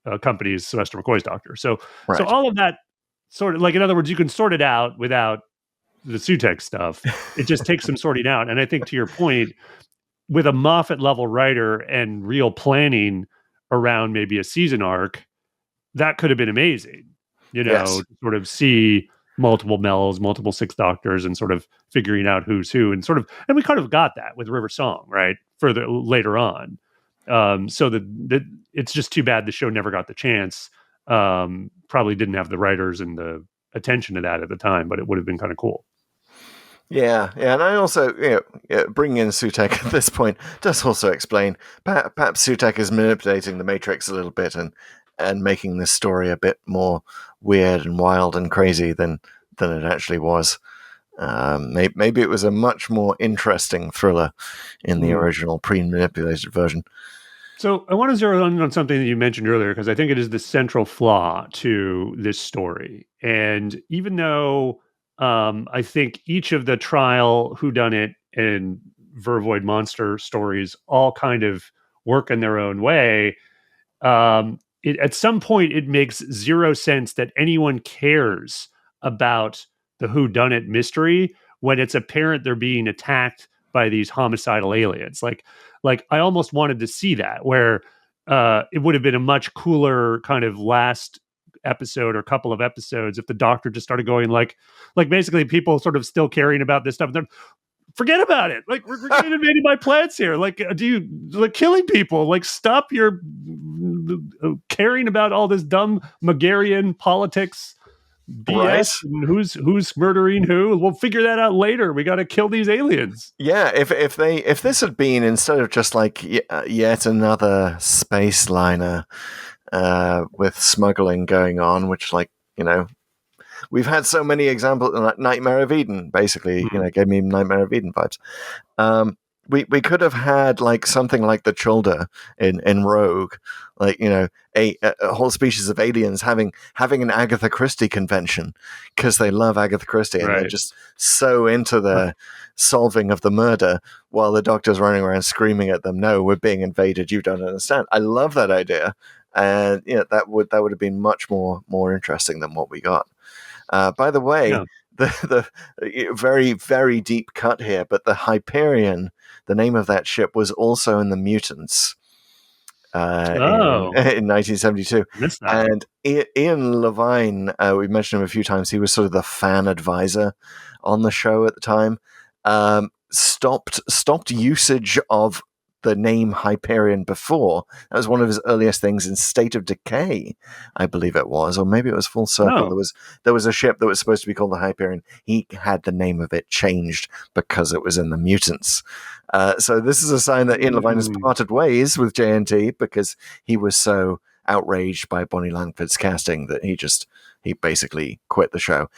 accompanies Sylvester McCoy's Doctor. So all of that sort of, like, in other words, you can sort it out without the Sutekh stuff. It just takes some sorting out. And I think, to your point, with a Moffat level writer and real planning around maybe a season arc, that could have been amazing, to sort of see multiple Mels, multiple Sixth Doctors, and sort of figuring out who's who, and we kind of got that with River Song, right? Further later on. So that it's just too bad the show never got the chance. Probably didn't have the writers and the attention to that at the time, but it would have been kind of cool. Yeah, and I also, bringing in Sutekh at this point does also explain perhaps Sutekh is manipulating the Matrix a little bit and making this story a bit more weird and wild and crazy than it actually was. Maybe it was a much more interesting thriller in the original pre-manipulated version. So I want to zero in on something that you mentioned earlier, because I think it is the central flaw to this story. And even though I think each of the Trial, Whodunit, and Vervoid monster stories all kind of work in their own way, at some point it makes zero sense that anyone cares about the Whodunit mystery when it's apparent they're being attacked by these homicidal aliens. Like I almost wanted to see that, where it would have been a much cooler kind of last episode or couple of episodes if the Doctor just started going like basically people sort of still caring about this stuff. Then forget about it. Like, we're getting invaded by plants here. Like, do you like killing people? Like, stop your caring about all this dumb Megarian politics BS, right? And who's murdering who. We'll figure that out later. We got to kill these aliens. Yeah, if this had been, instead of just like yet another space liner with smuggling going on, which, like, we've had so many examples, like Nightmare of Eden, basically, gave me Nightmare of Eden vibes. we could have had like something like the Chulda in Rogue, like a whole species of aliens having an Agatha Christie convention because they love Agatha Christie and they're just so into the solving of the murder while the Doctor's running around screaming at them, "No, we're being invaded. You don't understand." I love that idea, and that would have been much more interesting than what we got. By the way, the very, very deep cut here, but the Hyperion, the name of that ship, was also in the Mutants in 1972. And Ian Levine, we mentioned him a few times, he was sort of the fan advisor on the show at the time, stopped usage of the name Hyperion before. That was one of his earliest things in State of Decay, I believe it was, or maybe it was Full Circle. There was a ship that was supposed to be called the Hyperion. He had the name of it changed because it was in the Mutants. So this is a sign that Ian Levine has parted ways with JNT because he was so outraged by Bonnie Langford's casting that he basically quit the show.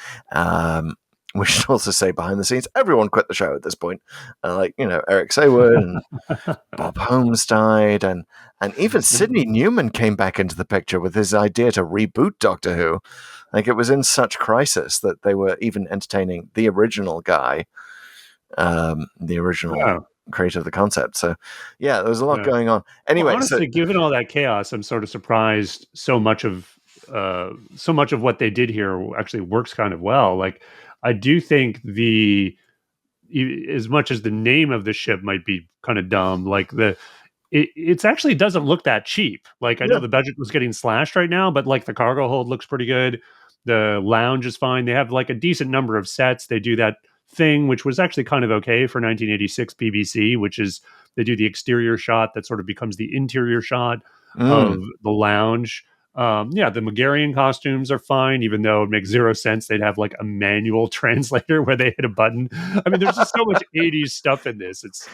We should also say behind the scenes, everyone quit the show at this point. Eric Saywood and Bob Holmes died, and even Sidney Newman came back into the picture with his idea to reboot Doctor Who. Like, it was in such crisis that they were even entertaining the original guy, creator of the concept. So, yeah, there was a lot going on. Anyway, honestly, given all that chaos, I'm sort of surprised so much of what they did here actually works kind of well. Like, I do think as much as the name of the ship might be kind of dumb, like it actually doesn't look that cheap. Like, I know the budget was getting slashed right now, but like the cargo hold looks pretty good. The lounge is fine. They have like a decent number of sets. They do that thing, which was actually kind of okay for 1986 BBC, which is they do the exterior shot that sort of becomes the interior shot of the lounge. The Megarian costumes are fine, even though it makes zero sense. They'd have like a manual translator where they hit a button. I mean, there's just so much 80s stuff in this. It's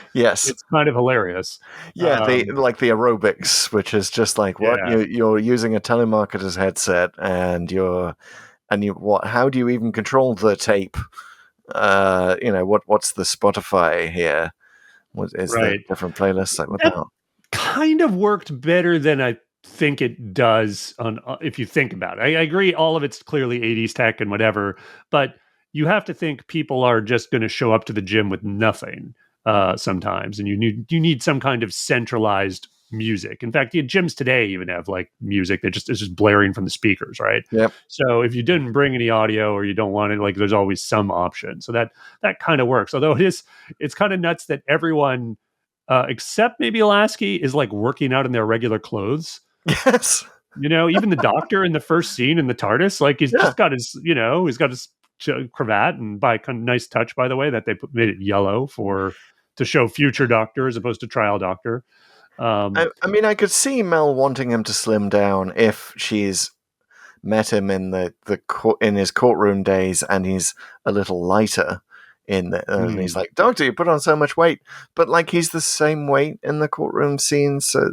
kind of hilarious. Yeah, the aerobics, which is just like you're using a telemarketer's headset, how do you even control the tape? What's the Spotify here? Is there different playlists? Like, what the hell? Kind of worked better than I think it does if you think about it. I agree, all of it's clearly 80s tech and whatever, but you have to think people are just going to show up to the gym with nothing sometimes, and you need some kind of centralized music. In fact, the gyms today even have like music that is just blaring from the speakers, right? Yep. So if you didn't bring any audio or you don't want it, like, there's always some option. So that kind of works. Although it's kind of nuts that everyone except maybe Lasky is like working out in their regular clothes. Yes. Even the Doctor in the first scene in the TARDIS, like, he's just got his, he's got his cravat, and by kind of nice touch, by the way, that they made it yellow to show future Doctor as opposed to trial Doctor. I mean, I could see Mel wanting him to slim down if she's met him in in his courtroom days and he's a little lighter. And he's like, "Doctor, you put on so much weight," but like, he's the same weight in the courtroom scenes. So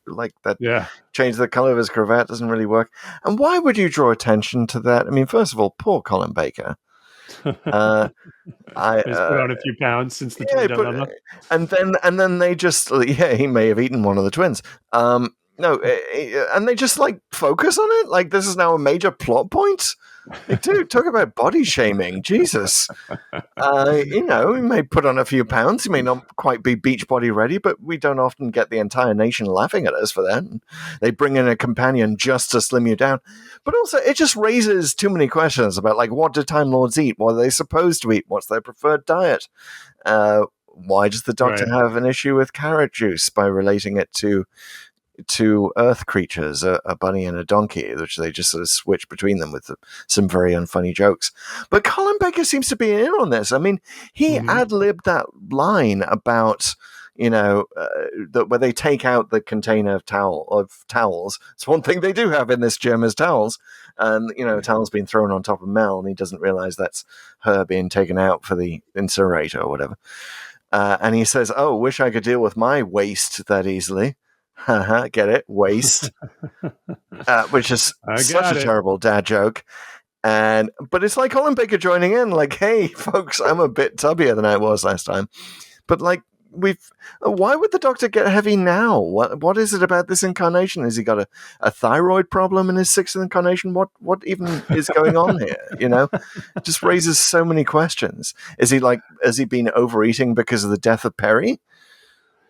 like that, change the color of his cravat doesn't really work. And why would you draw attention to that? I mean, first of all, poor Colin Baker. He's put on a few pounds since the dilemma. And then they just he may have eaten one of the twins. No, and they just like focus on it. Like, this is now a major plot point. Like, dude, talk about body shaming. Jesus. He may put on a few pounds. He may not quite be beach body ready, but we don't often get the entire nation laughing at us for that. They bring in a companion just to slim you down. But also, it just raises too many questions about, like, what do Time Lords eat? What are they supposed to eat? What's their preferred diet? Why does the Doctor have an issue with carrot juice by relating it to earth creatures, a bunny and a donkey, which they just sort of switch between them with some very unfunny jokes. But Colin Baker seems to be in on this. I mean, he ad-libbed that line about, where they take out the container of towels. It's one thing they do have in this gym is towels. And, a towel's been thrown on top of Mel, and he doesn't realize that's her being taken out for the incinerator or whatever. And he says, "Oh, wish I could deal with my waste that easily." Get it? Waste. Which is such a terrible dad joke. But it's like Colin Baker joining in, like, "Hey, folks, I'm a bit tubbier than I was last time." But like, why would the Doctor get heavy now? What is it about this incarnation? Has he got a thyroid problem in his sixth incarnation? What even is going on here? It just raises so many questions. Has he been overeating because of the death of Perry?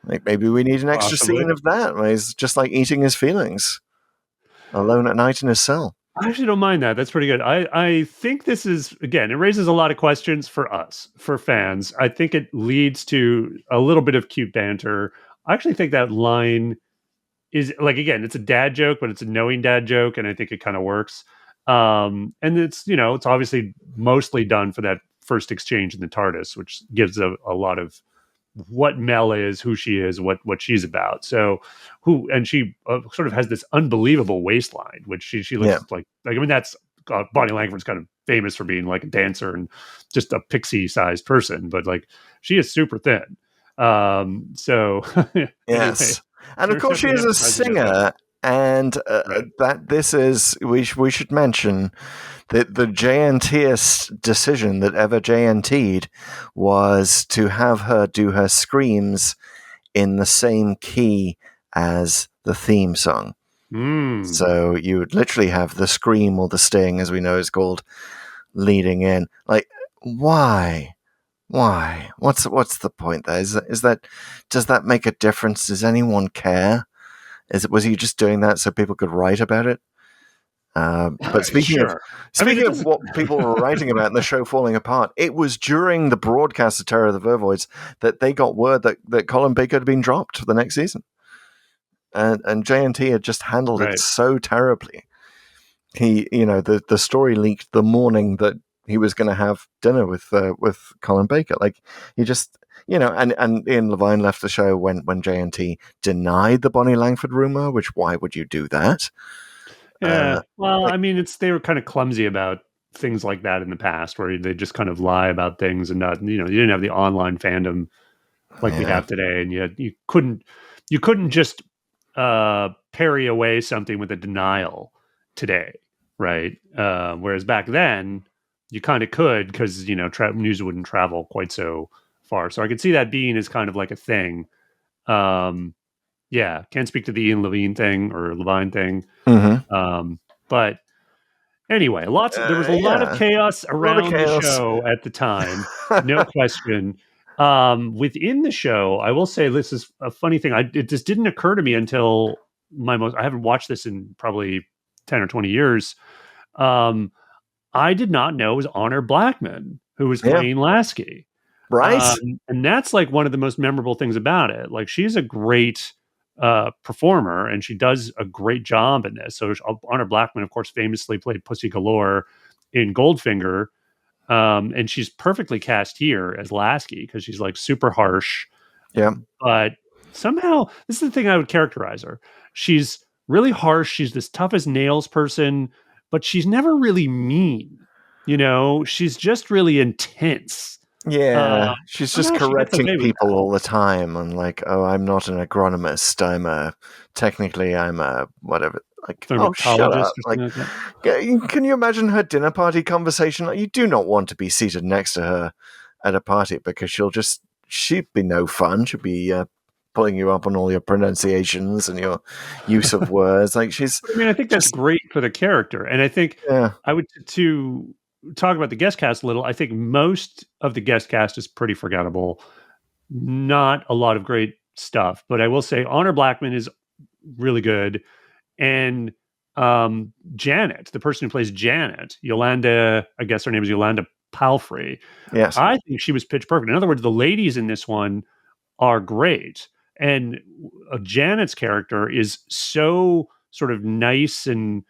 Like maybe we need an extra scene of that where he's just like eating his feelings, alone at night in his cell. I actually don't mind that. That's pretty good. I think this is, again, it raises a lot of questions for us, for fans. I think it leads to a little bit of cute banter. I actually think that line is, like, again, it's a dad joke, but it's a knowing dad joke, and I think it kind of works. And it's, it's obviously mostly done for that first exchange in the TARDIS, which gives a lot of what Mel is, who she is, what she's about. So she sort of has this unbelievable waistline, which she looks like I mean, that's Bonnie Langford's kind of famous for being like a dancer and just a pixie sized person, but like she is super thin. So yes. Anyway, and of course she is a singer. And that this is, we should mention that the JNTist decision that ever JNT'd was to have her do her screams in the same key as the theme song. So you would literally have the scream or the sting, as we know is called, leading in. Like, why? What's the point there? Does that make a difference? Does anyone care? Was he just doing that so people could write about it? But speaking of what people were writing about in the show falling apart, it was during the broadcast of Terror of the Vervoids that they got word that Colin Baker had been dropped for the next season. And JNT had just handled it so terribly. He, the story leaked the morning that he was going to have dinner with Colin Baker. Like, he just... and Ian Levine left the show when JNT denied the Bonnie Langford rumor, which why would you do that? Yeah. I mean, they were kind of clumsy about things like that in the past, where they just kind of lie about things and not, you didn't have the online fandom like we have today. And you couldn't just parry away something with a denial today. Right. Whereas back then you kind of could, because, news wouldn't travel quite so far. So I could see that being as kind of like a thing. Can't speak to the Ian Levine thing or Levine thing. Mm-hmm. But anyway, there was a lot of chaos around the show at the time. No question. Within the show, I will say this is a funny thing. It just didn't occur to me until I haven't watched this in probably 10 or 20 years. I did not know it was Honor Blackman who was playing Lasky. Right. And that's like one of the most memorable things about it. Like, she's a great performer, and she does a great job in this. So Honor Blackman, of course, famously played Pussy Galore in Goldfinger. And she's perfectly cast here as Lasky, because she's like super harsh. Yeah. But somehow, this is the thing I would characterize her. She's really harsh. She's this tough as nails person, but she's never really mean. She's just really intense. Yeah, she's just correcting people all the time, and like, oh, I'm not an agronomist. I'm a whatever. Like, oh, shut up! Like, can you imagine her dinner party conversation? Like, you do not want to be seated next to her at a party, because she'd be no fun. She'd be pulling you up on all your pronunciations and your use of words. Like, I think that's great for the character, and I think I would to talk about the guest cast a little. I think most of the guest cast is pretty forgettable. Not a lot of great stuff, but I will say Honor Blackman is really good. And Janet, the person who plays Janet, Yolanda, I guess her name is Yolanda Palfrey. Yes. I think she was pitch perfect. In other words, the ladies in this one are great. And Janet's character is so sort of nice and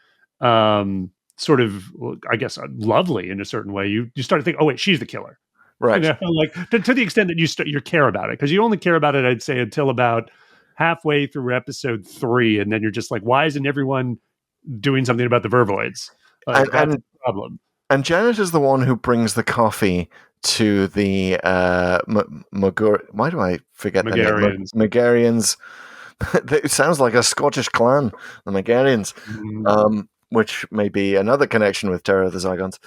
sort of, I guess, lovely in a certain way. You start to think, oh wait, she's the killer, right? Like to the extent that you care about it, because you only care about it, I'd say, until about halfway through episode 3, and then you're just like, why isn't everyone doing something about the Vervoids? That's the problem. And Janet is the one who brings the coffee to the why do I forget the name? Megarians. It sounds like a Scottish clan, the Megarians. Which may be another connection with Terror of the Zygons.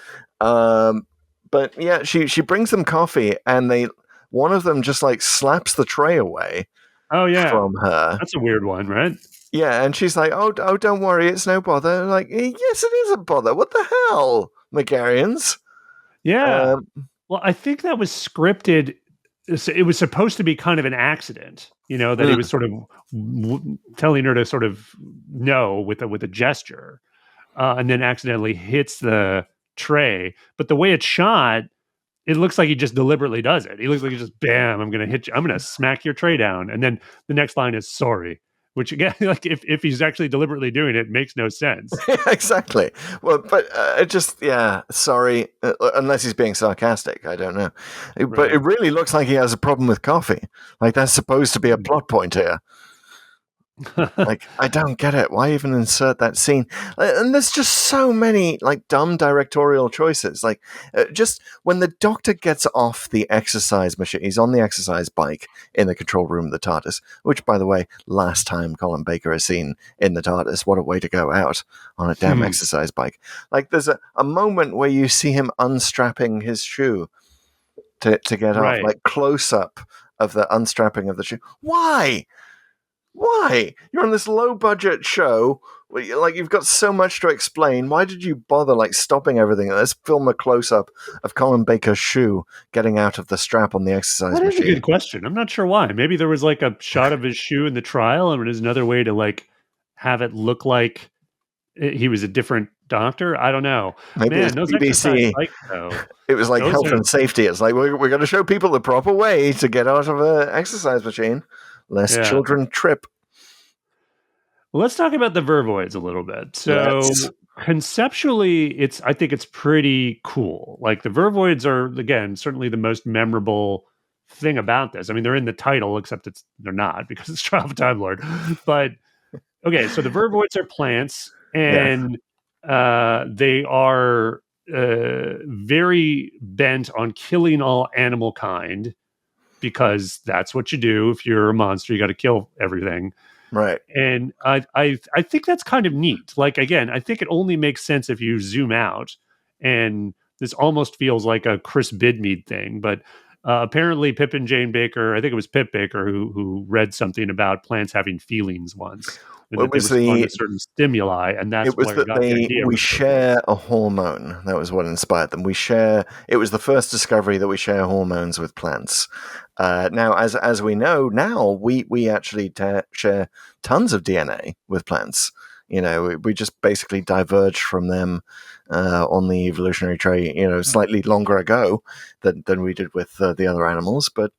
But yeah, she brings them coffee, and they one of them just like slaps the tray away Oh yeah, from her. that's a weird one, right? Yeah, and she's like, oh, don't worry, it's no bother. Like, yes, it is a bother. What the hell, Megarians? Yeah. Well, I think that was scripted. It was supposed to be kind of an accident, that he was sort of telling her to sort of no with a gesture, and then accidentally hits the tray. But the way it's shot, it looks like he just deliberately does it. He looks like he just, bam, I'm going to hit you. I'm going to smack your tray down. And then the next line is sorry, which again, like if he's actually deliberately doing it, makes no sense. Exactly. Well, but sorry, unless he's being sarcastic. I don't know. But it really looks like he has a problem with coffee. Like that's supposed to be a plot point here. Like, I don't get it. Why even insert that scene? And there's just so many like dumb directorial choices. Like, just when the Doctor gets off the exercise machine, he's on the exercise bike in the control room of the TARDIS. Which, by the way, last time Colin Baker is seen in the TARDIS, what a way to go out on a damn exercise bike! Like, there's a moment where you see him unstrapping his shoe to get off, like close up of the unstrapping of the shoe. Why? You're on this low budget show, like you've got so much to explain. Why did you bother like stopping everything? Let's film a close up of Colin Baker's shoe getting out of the strap on the exercise machine. That's a good question. I'm not sure why. Maybe there was like a shot of his shoe in the trial, and there's another way to like have it look like he was a different Doctor. I don't know. Maybe Man, those BBC. It was like health and safety. It's like we're going to show people the proper way to get out of an exercise machine. Lest children trip. Well, let's talk about the Vervoids a little bit. So conceptually, I think it's pretty cool. Like the Vervoids are, again, certainly the most memorable thing about this. I mean, they're in the title, except they're not because it's Trial of a Time Lord. But okay, so the Vervoids are plants, and they are very bent on killing all animal kind. Because that's what you do. If you're a monster, you got to kill everything. Right. And I think that's kind of neat. Like, again, I think it only makes sense if you zoom out. And this almost feels like a Chris Bidmead thing. But apparently Pip and Jane Baker, I think it was Pip Baker who read something about plants having feelings once. And that they respond to certain stimuli, and that's it was where that got the idea. We share a hormone. That was what inspired them. It was the first discovery that we share hormones with plants. Now, as we know now, we actually share tons of DNA with plants. We just basically diverged from them on the evolutionary tree, slightly longer ago than we did with the other animals, but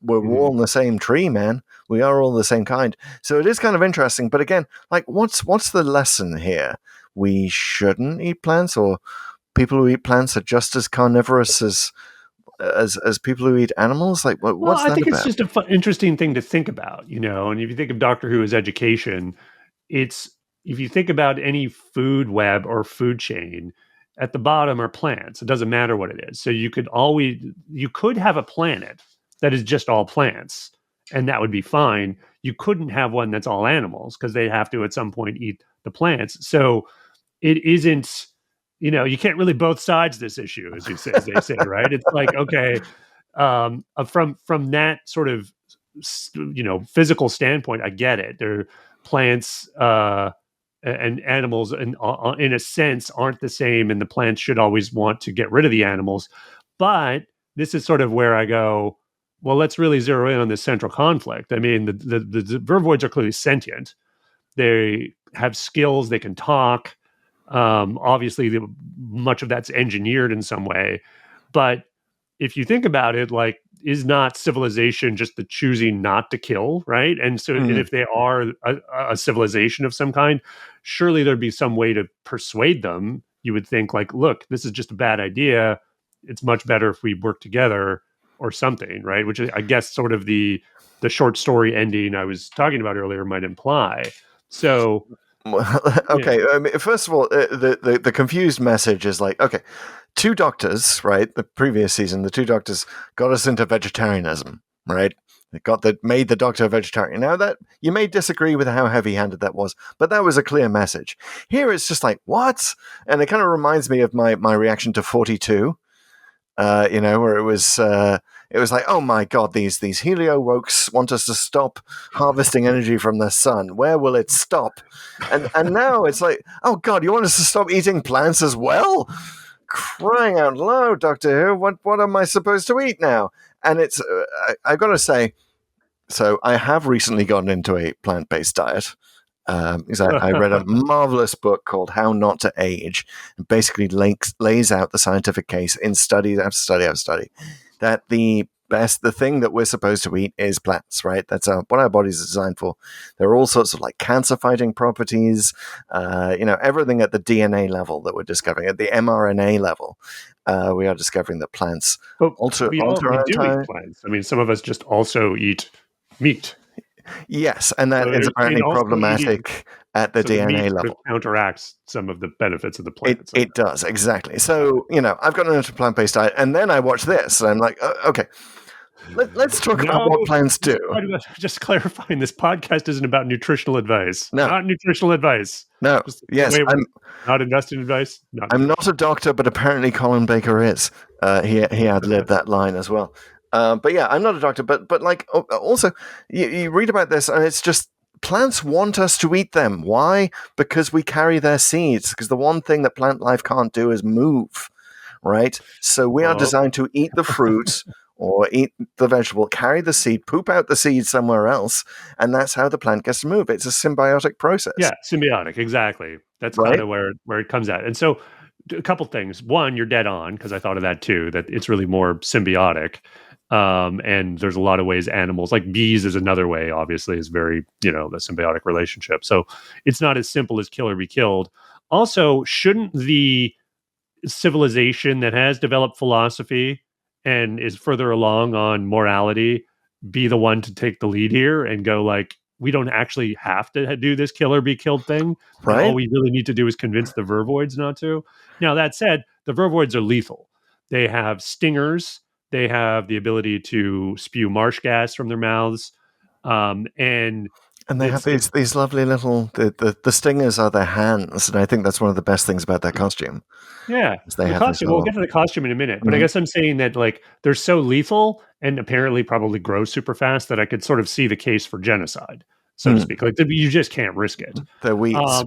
we're all in the same tree, man. We are all the same kind. So it is kind of interesting. But again, like, what's the lesson here? We shouldn't eat plants, or people who eat plants are just as carnivorous as people who eat animals? Like, what's that about? I think it's just an interesting thing to think about, And if you think of Doctor Who as education, if you think about any food web or food chain, at the bottom are plants. It doesn't matter what it is. So you could have a planet that is just all plants, and that would be fine. You couldn't have one that's all animals because they have to at some point eat the plants. So it isn't, you can't really both sides this issue, as they say, right? It's like, okay, from that sort of, physical standpoint, I get it. They're plants and animals, and in a sense, aren't the same, and the plants should always want to get rid of the animals. But this is sort of where I go, well, let's really zero in on this central conflict. I mean, the Vervoids are clearly sentient. They have skills. They can talk. Obviously, much of that's engineered in some way. But if you think about it, like, is not civilization just the choosing not to kill, right? And so and if they are a civilization of some kind, surely there'd be some way to persuade them. You would think, like, look, this is just a bad idea. It's much better if we work together or something, right? Which I guess sort of the short story ending I was talking about earlier might imply. So, okay. I mean, first of all, the confused message is like, okay, two doctors, right? The previous season, the two doctors got us into vegetarianism, right? They made the Doctor a vegetarian. Now, that you may disagree with how heavy-handed that was, but that was a clear message. Here, it's just like, what? And it kind of reminds me of my reaction to 42. Where it was, it was like, oh my god, these helio-wokes want us to stop harvesting energy from the sun. Where will it stop? And now it's like, oh god, you want us to stop eating plants as well? Crying out loud, Doctor Who, what am I supposed to eat now? And it's, I've got to say, so I have recently gotten into a plant-based diet. Because I read a marvelous book called How Not to Age, and basically lays out the scientific case in study after study after study that the thing that we're supposed to eat is plants, right? That's what our bodies are designed for. There are all sorts of like cancer-fighting properties, everything at the DNA level that we're discovering, at the mRNA level. We are discovering that plants alter we our do entire... eat plants. I mean, some of us just also eat meat. Yes, and that is apparently problematic at the DNA the meat level. sort of counteracts some of the benefits of the plant. It does, exactly. So, I've gotten into a plant-based diet, and then I watch this, and I'm like, okay, let's talk about what plants do. Just clarifying, this podcast isn't about nutritional advice. No. Not nutritional advice. No, yes, I'm not investing advice. I'm not a doctor, but apparently Colin Baker is. He ad-libbed that line as well. But yeah, I'm not a doctor, but like also you read about this and it's just plants want us to eat them. Why? Because we carry their seeds. Because the one thing that plant life can't do is move, right? So we are designed to eat the fruit or eat the vegetable, carry the seed, poop out the seed somewhere else, and that's how the plant gets to move. It's a symbiotic process. Yeah, symbiotic, exactly. That's right? kind of where it comes at. And so a couple things. One, you're dead on, because I thought of that too, that it's really more symbiotic. And there's a lot of ways animals, like bees is another way, obviously, is very, the symbiotic relationship. So it's not as simple as kill or be killed. Also, shouldn't the civilization that has developed philosophy and is further along on morality be the one to take the lead here and go like, we don't actually have to do this kill or be killed thing. Right. All we really need to do is convince the Vervoids not to. Now, that said, the Vervoids are lethal. They have stingers. They have the ability to spew marsh gas from their mouths. And they have these lovely little, the stingers are their hands. And I think that's one of the best things about their costume. Yeah. They have costume, we'll get to the costume in a minute. But I guess I'm saying that like they're so lethal and apparently probably grow super fast that I could sort of see the case for genocide, so to speak. Like you just can't risk it. They're weeds.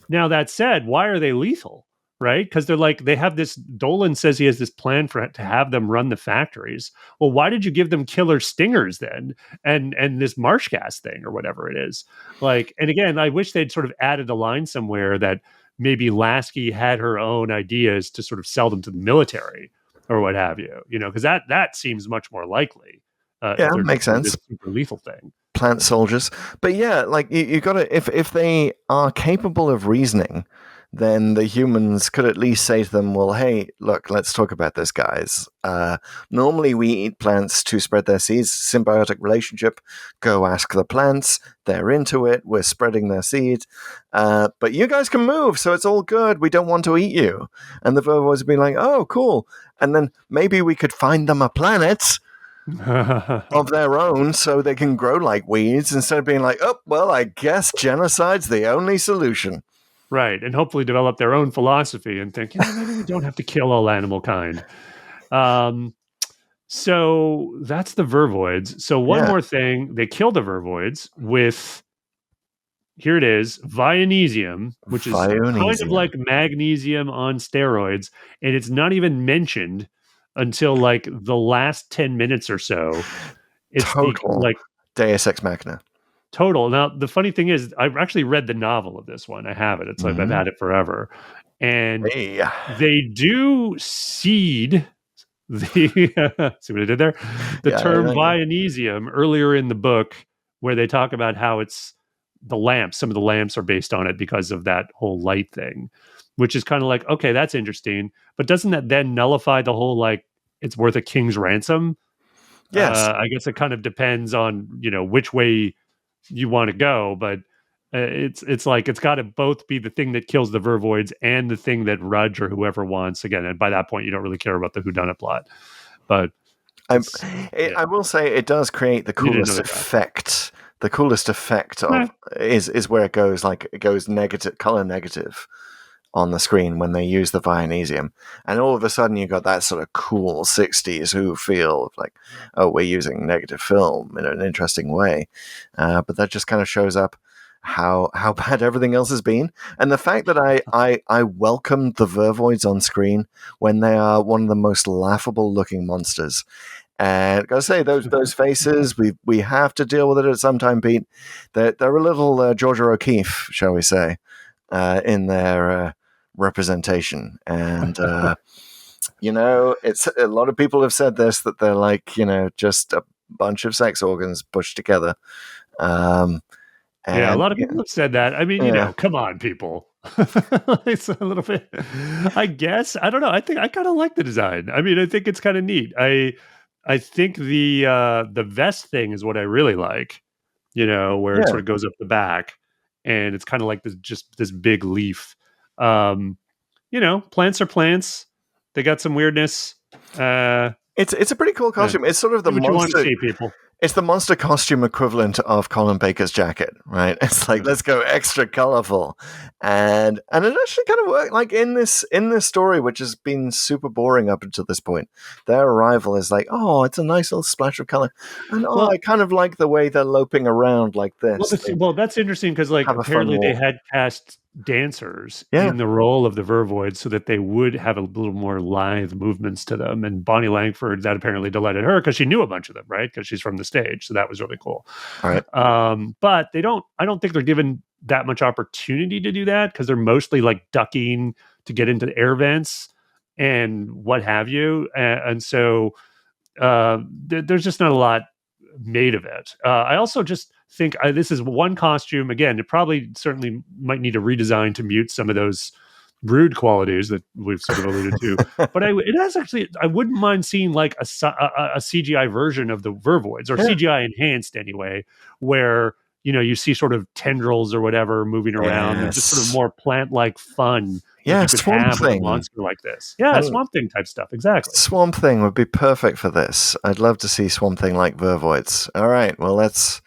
Now, that said, why are they lethal? Right? Because they're like, they have this, Dolan says he has this plan to have them run the factories. Well, why did you give them killer stingers then? And this marsh gas thing or whatever it is. Like, and again, I wish they'd sort of added a line somewhere that maybe Lasky had her own ideas to sort of sell them to the military or what have you, because that seems much more likely. Yeah, makes sense. This super lethal thing. Plant soldiers. But yeah, like you got to, if they are capable of reasoning, then the humans could at least say to them, well, hey, look, let's talk about this, guys. Normally we eat plants to spread their seeds, symbiotic relationship. Go ask the plants. They're into it. We're spreading their seed. But you guys can move, so it's all good. We don't want to eat you. And the Vervoids would be like, oh, cool. And then maybe we could find them a planet of their own so they can grow like weeds instead of being like, oh, well, I guess genocide's the only solution. Right, and hopefully develop their own philosophy and think, maybe we don't have to kill all animal kind. So that's the Vervoids. So one more thing, they kill the Vervoids with, here it is, Vianesium, which is kind of like magnesium on steroids, and it's not even mentioned until like the last 10 minutes or so. It's total like Deus Ex Machina. Total. Now, the funny thing is, I've actually read the novel of this one. I have it. It's like I've had it forever. And they do seed the see what I did there? The term Vianesium earlier in the book, where they talk about how it's the lamps. Some of the lamps are based on it because of that whole light thing, which is kind of like, okay, that's interesting. But doesn't that then nullify the whole like it's worth a king's ransom? Yes. I guess it kind of depends on which way you want to go, but it's like it's got to both be the thing that kills the Vervoids and the thing that Rudge or whoever wants. Again, and by that point, you don't really care about the whodunit plot. But I will say it does create the coolest effect. The coolest effect of is where it goes. Like it goes negative, color negative on the screen when they use the Vianesium. And all of a sudden you got that sort of cool 60s Who feel of like, oh, we're using negative film in an interesting way. But that just kind of shows up how bad everything else has been. And the fact that I welcomed the Vervoids on screen when they are one of the most laughable looking monsters. And I gotta say, those faces, we have to deal with it at some time, Pete. They're a little Georgia O'Keeffe, shall we say, in their representation. And it's a lot of people have said this, that they're like, just a bunch of sex organs pushed together. Yeah, a lot of people have said that. I mean, come on, people. It's a little bit, I guess. I don't know. I think I kind of like the design. I mean, I think it's kind of neat. I think the vest thing is what I really like, where it sort of goes up the back and it's kind of like this big leaf. Plants are plants. They got some weirdness. It's a pretty cool costume. It's sort of the monster. You want to see, people. It's the monster costume equivalent of Colin Baker's jacket, right? It's like, let's go extra colorful, and it actually kind of worked. Like in this story, which has been super boring up until this point, their arrival is like, oh, it's a nice little splash of color, and I kind of like the way they're loping around like this. Well, that's interesting because apparently they had cast dancers in the role of the Vervoids so that they would have a little more lithe movements to them. And Bonnie Langford, that apparently delighted her because she knew a bunch of them, right? Because she's from the stage, so that was really cool. All right. But I don't think they're given that much opportunity to do that because they're mostly like ducking to get into the air vents and what have you, and so there's just not a lot made of it. I also just think this is one costume. Again, it probably certainly might need a redesign to mute some of those rude qualities that we've sort of alluded to. But it has actually, I wouldn't mind seeing like a CGI version of the Vervoids, or CGI enhanced anyway, where you see sort of tendrils or whatever moving around, and just sort of more plant-like fun. Yeah, Swamp Thing. A monster like this. Yeah, Swamp Thing type stuff. Exactly. Swamp Thing would be perfect for this. I'd love to see Swamp Thing like Vervoids. All right, well, that's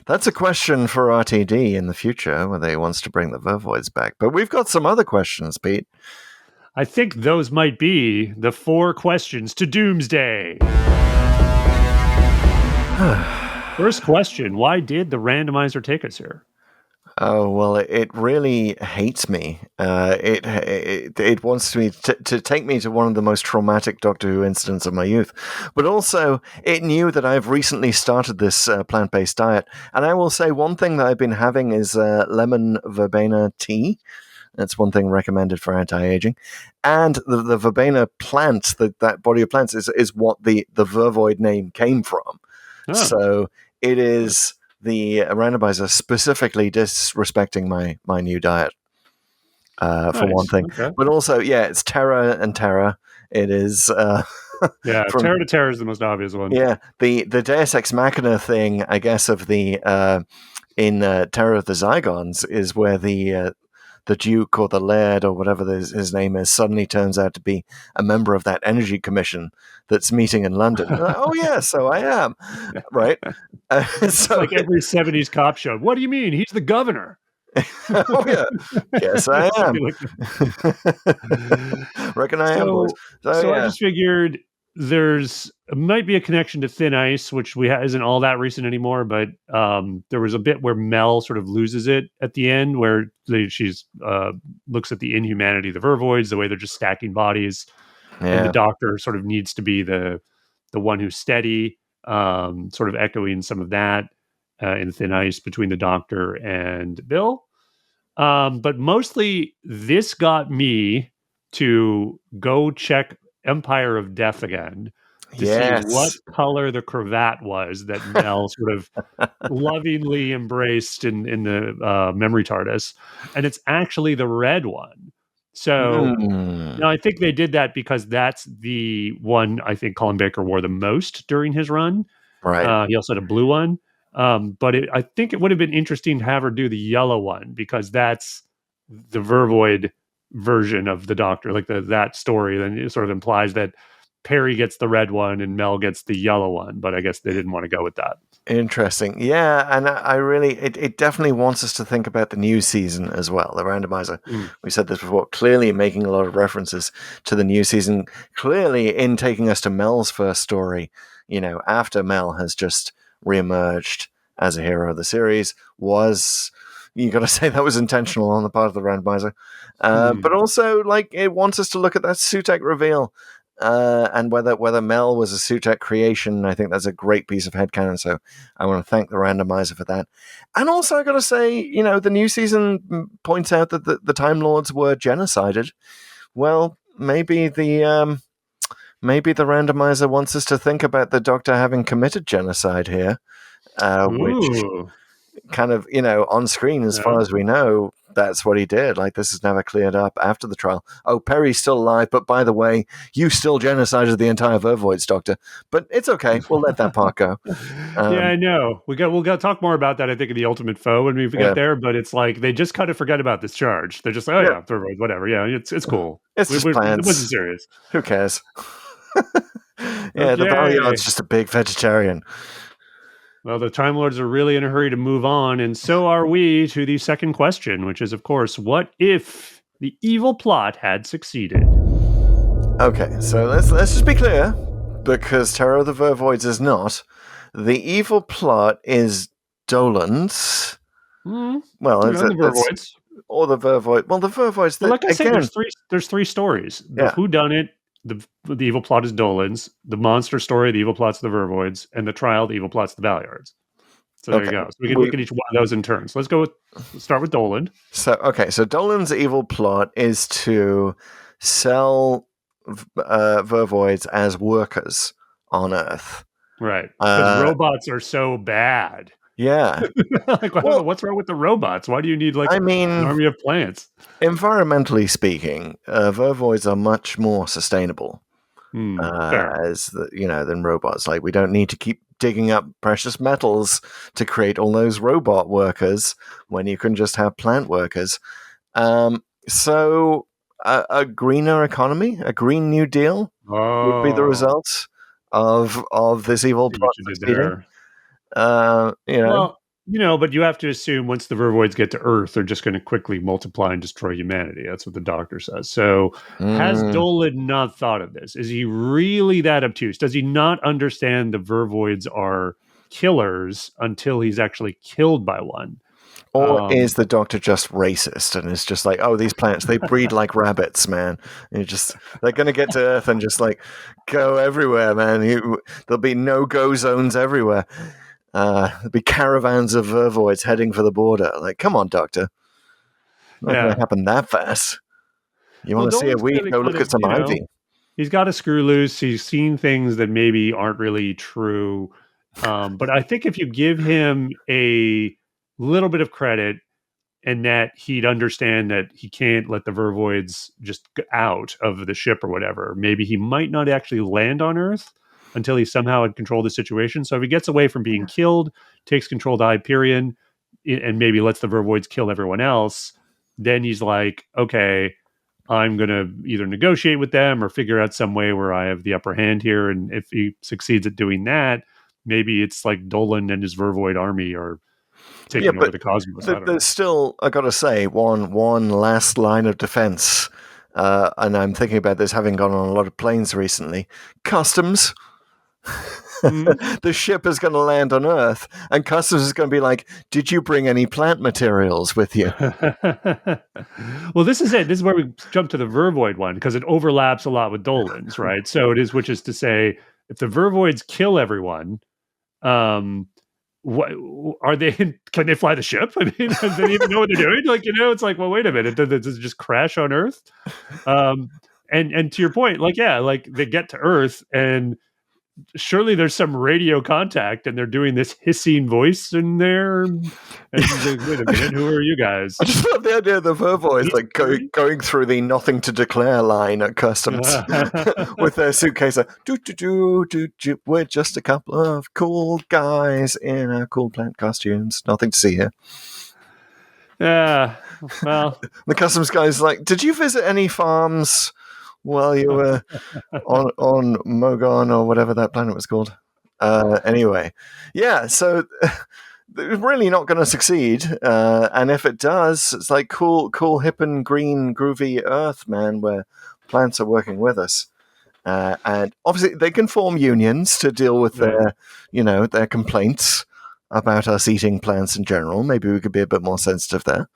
a question for RTD in the future, whether he wants to bring the Vervoids back. But we've got some other questions, Pete. I think those might be the 4 questions to Doomsday. First question, why did the randomizer take us here? Oh, well, it really hates me. It wants me to take me to one of the most traumatic Doctor Who incidents of my youth. But also, it knew that I've recently started this plant-based diet. And I will say one thing that I've been having is lemon verbena tea. That's one thing recommended for anti-aging. And the verbena plant, that body of plants, is what the Vervoid name came from. Oh. So it is the randomizer specifically disrespecting my new diet, for one thing. Okay. But also, it's Terra and Terra. It is... Terra to Terra is the most obvious one. Yeah, the Deus Ex Machina thing, I guess, of the... in Terror of the Zygons is where the Duke or the Laird or whatever his name is suddenly turns out to be a member of that energy commission that's meeting in London. Like, oh yeah, so I am, right? So like every 70s cop show. What do you mean? He's the governor. Oh yeah, yes I am. Reckon I am. Boys. So I just figured there's might be a connection to Thin Ice, which isn't all that recent anymore, but there was a bit where Mel sort of loses it at the end, where she's looks at the inhumanity of the Vervoids, the way they're just stacking bodies, and the Doctor sort of needs to be the one who's steady, sort of echoing some of that in Thin Ice between the Doctor and Bill. But mostly this got me to go check Empire of Death again to see what color the cravat was that Mel sort of lovingly embraced in the memory TARDIS, and it's actually the red one. So now I think they did that because that's the one I think Colin Baker wore the most during his run. Right. He also had a blue one, but I think it would have been interesting to have her do the yellow one because that's the Vervoid version of the Doctor, like that story. Then it sort of implies that Perry gets the red one and Mel gets the yellow one, but I guess they didn't want to go with that. Interesting. Yeah, and I really, it definitely wants us to think about the new season as well, the randomizer. We said this before, clearly making a lot of references to the new season, clearly in taking us to Mel's first story, after Mel has just reemerged as a hero of the series, you got to say that was intentional on the part of the randomizer. But also, it wants us to look at that Sutekh reveal. And whether Mel was a Sutekh creation. I think that's a great piece of headcanon, so I want to thank the randomizer for that. And also, I got to say, the new season points out that the Time Lords were genocided. Well, maybe the randomizer wants us to think about the Doctor having committed genocide here, which kind of, on screen, as far as we know, that's what he did. This is never cleared up after the trial. Oh, Perry's still alive, but by the way, you still genocided the entire Vervoids, Doctor. But it's okay. We'll let that part go. Yeah, I know. We'll talk more about that, I think, in the Ultimate Foe when we get there, but it's they just kind of forget about this charge. They're just like, Vervoids, whatever. Yeah, it's cool. It's just plans. It wasn't serious. Who cares? The Valeyard's just a big vegetarian. Well, the Time Lords are really in a hurry to move on, and so are we to the second question, which is, of course, what if the evil plot had succeeded? Okay, so let's just be clear, because Terror of the Vervoids is not. The evil plot is Dolan's. Well, the Vervoids. Or the Vervoid. Well, the Vervoids... Well, like I said, there's three stories. The whodunit, the evil plot is Dolan's, the monster story, the evil plot's the Vervoids, and the trial, the evil plot's the Valeyards. So there you go. So we can look at each one of those in turn. So let's start with Dolan. So Dolan's evil plot is to sell Vervoids as workers on Earth. Right. Because robots are so bad. Yeah. What's wrong with the robots? Why do you need an army of plants? Environmentally speaking, Vervoids are much more sustainable than robots. We don't need to keep digging up precious metals to create all those robot workers when you can just have plant workers. So a greener economy, a Green New Deal would be the result of this evil plot succeeding. Well, but you have to assume once the Vervoids get to Earth, they're just going to quickly multiply and destroy humanity. That's what the Doctor says. So has Dolan not thought of this? Is he really that obtuse? Does he not understand the Vervoids are killers until he's actually killed by one? Or is the Doctor just racist and is just these plants, they breed like rabbits, man. And they're going to get to Earth and just go everywhere, man. There'll be no-go zones everywhere. There'll be caravans of Vervoids heading for the border. Come on, Doctor. Not going to happen that fast. You want to see a weed? Go look at some ivy. He's got a screw loose. He's seen things that maybe aren't really true. But I think if you give him a little bit of credit and that he'd understand that he can't let the Vervoids just out of the ship or whatever, maybe he might not actually land on Earth until he somehow had controlled the situation. So if he gets away from being killed, takes control of the Hyperion, and maybe lets the Vervoids kill everyone else, then he's like, okay, I'm going to either negotiate with them or figure out some way where I have the upper hand here. And if he succeeds at doing that, maybe it's Dolan and his Vervoid army are taking over the cosmos. There's still, I got to say, one last line of defense. And I'm thinking about this having gone on a lot of planes recently. Customs. The ship is going to land on Earth, and Customs is going to be like, did you bring any plant materials with you? Well, this is it. This is where we jump to the Vervoid one, because it overlaps a lot with Dolan's, right? So it is, which is to say, if the Vervoids kill everyone, what are they? Can they fly the ship? I mean, do they even know what they're doing? It's well, wait a minute, does it just crash on Earth? And to your point, they get to Earth and surely there's some radio contact and they're doing this hissing voice in there. And wait a minute, who are you guys? I just love the idea of the Vervoids going through the nothing to declare line at Customs with their suitcase. We're just a couple of cool guys in our cool plant costumes. Nothing to see here. Yeah, well. The Customs guy's like, did you visit any farms while you were on Mogon or whatever that planet was called. Anyway, yeah, so it's really not going to succeed. And if it does, it's like cool, hip and green, groovy Earth, man, where plants are working with us. And obviously they can form unions to deal with their complaints about us eating plants in general. Maybe we could be a bit more sensitive there.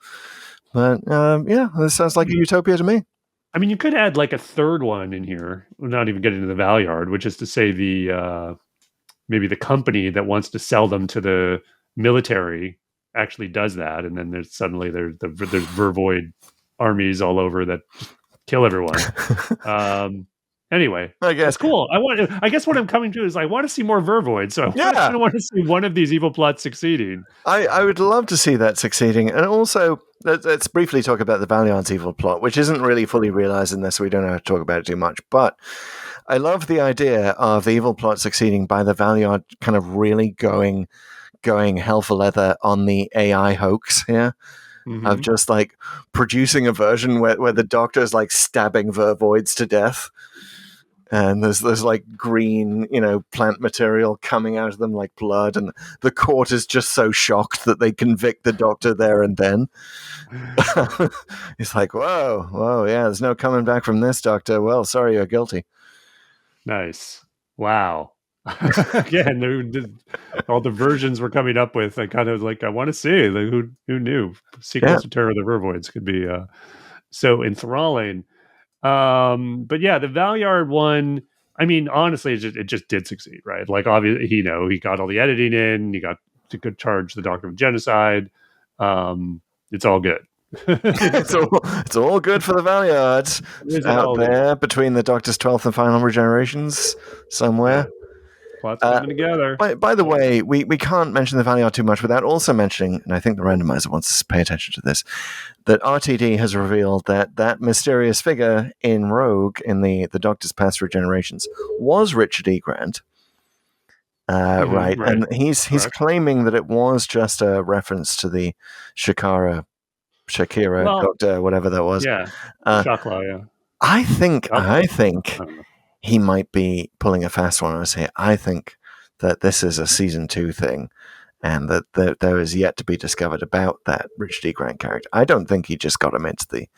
But yeah, this sounds like a utopia to me. I mean, you could add like a third one in here, not even getting into the Valyard, which is to say maybe the company that wants to sell them to the military actually does that, and then there's Vervoid armies all over that just kill everyone. Anyway, I guess it's cool. I guess what I'm coming to is I want to see more Vervoids. So I want to see one of these evil plots succeeding. I would love to see that succeeding. And also, let's briefly talk about the Valyard's evil plot, which isn't really fully realized in this, so we don't have to talk about it too much. But I love the idea of the evil plot succeeding by the Valyard kind of really going hell for leather on the AI hoax here. Mm-hmm. Of just like producing a version where the Doctor is like stabbing Vervoids to death. And there's like green, plant material coming out of them like blood, and the court is just so shocked that they convict the Doctor there and then. It's like, whoa, yeah, there's no coming back from this, Doctor. Well, sorry, you're guilty. Nice. Wow. Again, all the versions we're coming up with, I kind of like, I want to see, like, who knew Sequels to Terror of the Vervoids could be so enthralling. But yeah, the Valyard one, I mean, honestly, it just did succeed, right? Like, obviously, he got all the editing in, he got to charge the Doctor of Genocide. It's all good. it's all good for the Valyards. It's out there between the Doctor's 12th and final regenerations somewhere. Plots coming together. By the way, we can't mention the Valyard too much without also mentioning, and I think the randomizer wants us to pay attention to this, that RTD has revealed that mysterious figure in Rogue in the Doctor's past regenerations was Richard E. Grant. Right. And he's claiming that it was just a reference to the Shakira Doctor, whatever that was. Yeah. Clough, yeah. I think he might be pulling a fast one on us here. I think that this is a season 2 thing, and that there is yet to be discovered about that Richard E. Grant character. I don't think he just got him into the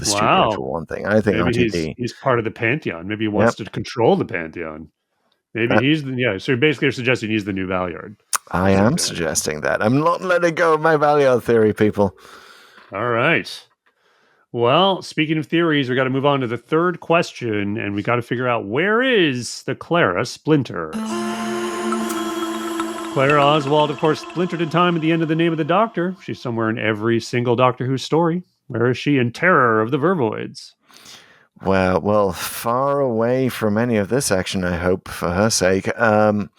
studio for one thing. I think maybe he's part of the Pantheon. Maybe he wants to control the Pantheon. Maybe so basically you're suggesting he's the new Valyard. I am suggesting that. I'm not letting go of my Valyard theory, people. All right. Well, speaking of theories, we got to move on to the third question, and we got to figure out, where is the Clara Splinter? Clara Oswald, of course, splintered in time at the end of The Name of the Doctor. She's somewhere in every single Doctor Who story. Where is she in Terror of the Vervoids? Well, far away from any of this action, I hope, for her sake. No,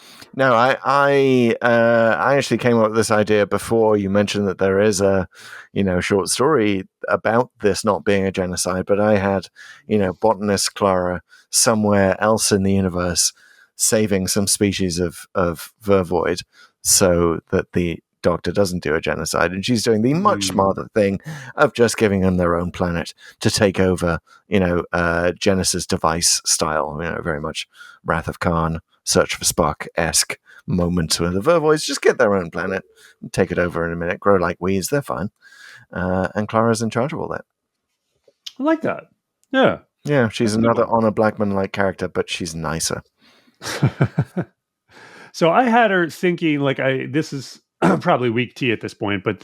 I actually came up with this idea before you mentioned that there is a, short story about this not being a genocide, but I had, botanist Clara somewhere else in the universe saving some species of Vervoid so that the Doctor doesn't do a genocide, and she's doing the much smarter thing of just giving them their own planet to take over, Genesis device style, very much Wrath of Khan, Search for Spock-esque moment where the Vervoids just get their own planet and take it over in a minute, grow like weeds, they're fine. And Clara's in charge of all that. I like that. Yeah. Yeah, she's another Honor Blackman-like character, but she's nicer. So I had her thinking, this is probably weak tea at this point, but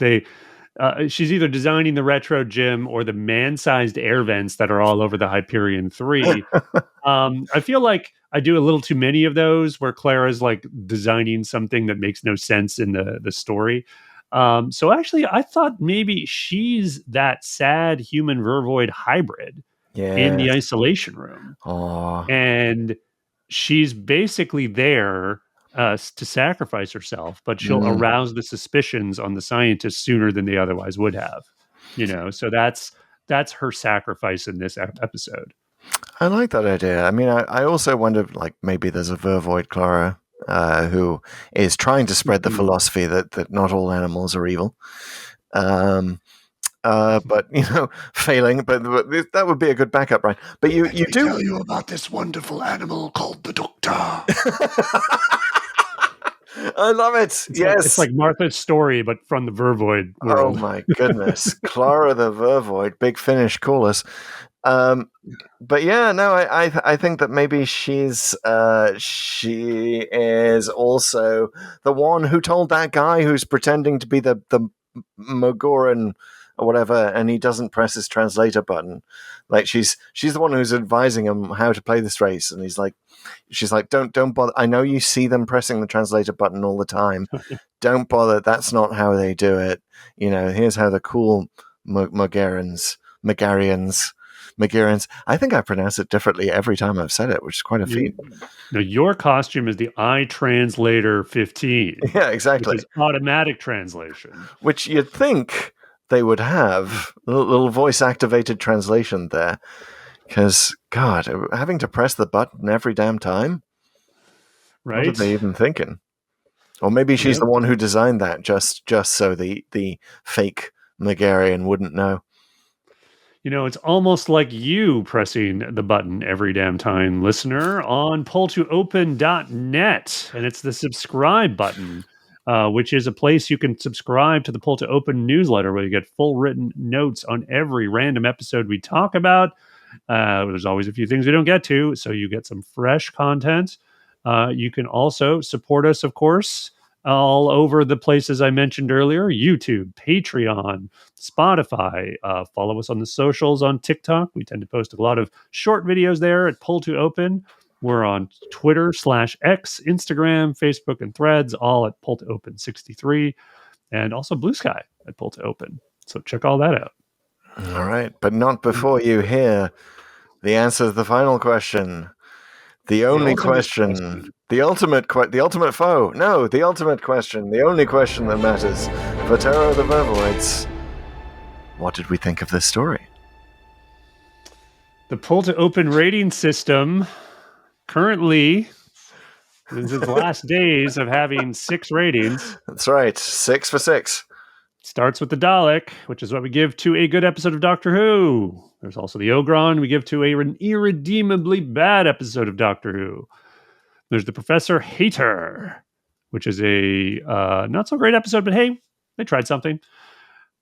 she's either designing the retro gym or the man-sized air vents that are all over the Hyperion 3. I feel like I do a little too many of those where Clara's like designing something that makes no sense in the story. So actually, I thought maybe she's that sad human Vervoid hybrid in the isolation room. Aww. And she's basically there to sacrifice herself, but she'll arouse the suspicions on the scientists sooner than they otherwise would have. So that's her sacrifice in this episode. I like that idea. I mean, I also wonder, maybe there's a Vervoid Clara who is trying to spread the philosophy that not all animals are evil. but failing. But that would be a good backup, right? But you do tell you about this wonderful animal called the Doctor. I love it. Yes, it's like Martha's Story, but from the Vervoid world. Oh my goodness, Clara the Vervoid, Big Finish, call us. But yeah, no, I think that maybe she is also the one who told that guy who's pretending to be the Mogoran or whatever, and he doesn't press his translator button. Like she's the one who's advising him how to play this race, and she's like, don't bother. I know you see them pressing the translator button all the time. Don't bother. That's not how they do it. Here's how the cool Megarians. I think I pronounce it differently every time I've said it, which is quite a feat. Now, your costume is the iTranslator 15. Yeah, exactly. Which is automatic translation. Which you'd think they would have a little voice-activated translation there. Because, God, having to press the button every damn time? Right. What are they even thinking? Or maybe she's the one who designed that just so the fake Megarian wouldn't know. It's almost like you pressing the button every damn time, listener, on pull2open.net. And it's the subscribe button, which is a place you can subscribe to the Pull to Open newsletter where you get full written notes on every random episode we talk about. There's always a few things we don't get to, so you get some fresh content. You can also support us, of course, all over the places I mentioned earlier: YouTube, Patreon, Spotify. Follow us on the socials on TikTok. We tend to post a lot of short videos there at Pull to Open. We're on Twitter /X, Instagram, Facebook, and Threads, all at Pull to Open 63, and also Blue Sky at Pull to Open. So check all that out. All right, but not before you hear the answer to the final question. The only question. The ultimate foe. No, the ultimate question. The only question that matters for Terror of the Vervoids. What did we think of this story? The Pull to Open rating system currently is its last days of having 6 ratings. That's right. 6 for 6. Starts with the Dalek, which is what we give to a good episode of Doctor Who. There's also the Ogron we give to an irredeemably bad episode of Doctor Who. There's the Professor Hater, which is a not so great episode, but hey, they tried something.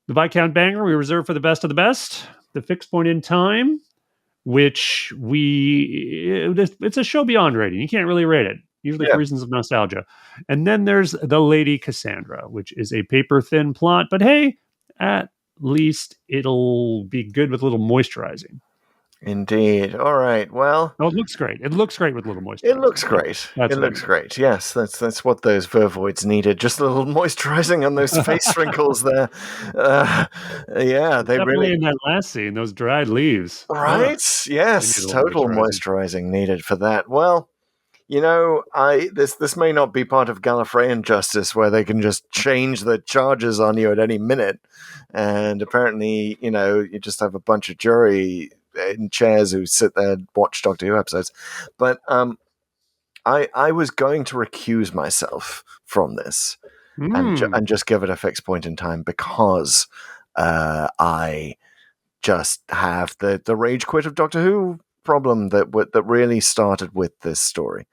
The Viscount Banger we reserve for the best of the best. The Fixed Point in Time, which it's a show beyond rating. You can't really rate it, usually for reasons of nostalgia. And then there's The Lady Cassandra, which is a paper-thin plot, but hey, at least it'll be good with a little moisturizing. Indeed. All right. Well, it looks great. It looks great with a little moisturizing. It looks great. Great. Yes, that's what those Vervoids needed. Just a little moisturizing on those face wrinkles there. Yeah, they really in that last scene, those dried leaves. Right? Yes, total moisturizing needed for that. Well, this may not be part of Gallifreyan justice where they can just change the charges on you at any minute, and apparently, you just have a bunch of jury in chairs who sit there and watch Doctor Who episodes. But I was going to recuse myself from this and just give it a fixed point in time because I just have the rage quit of Doctor Who problem that really started with this story.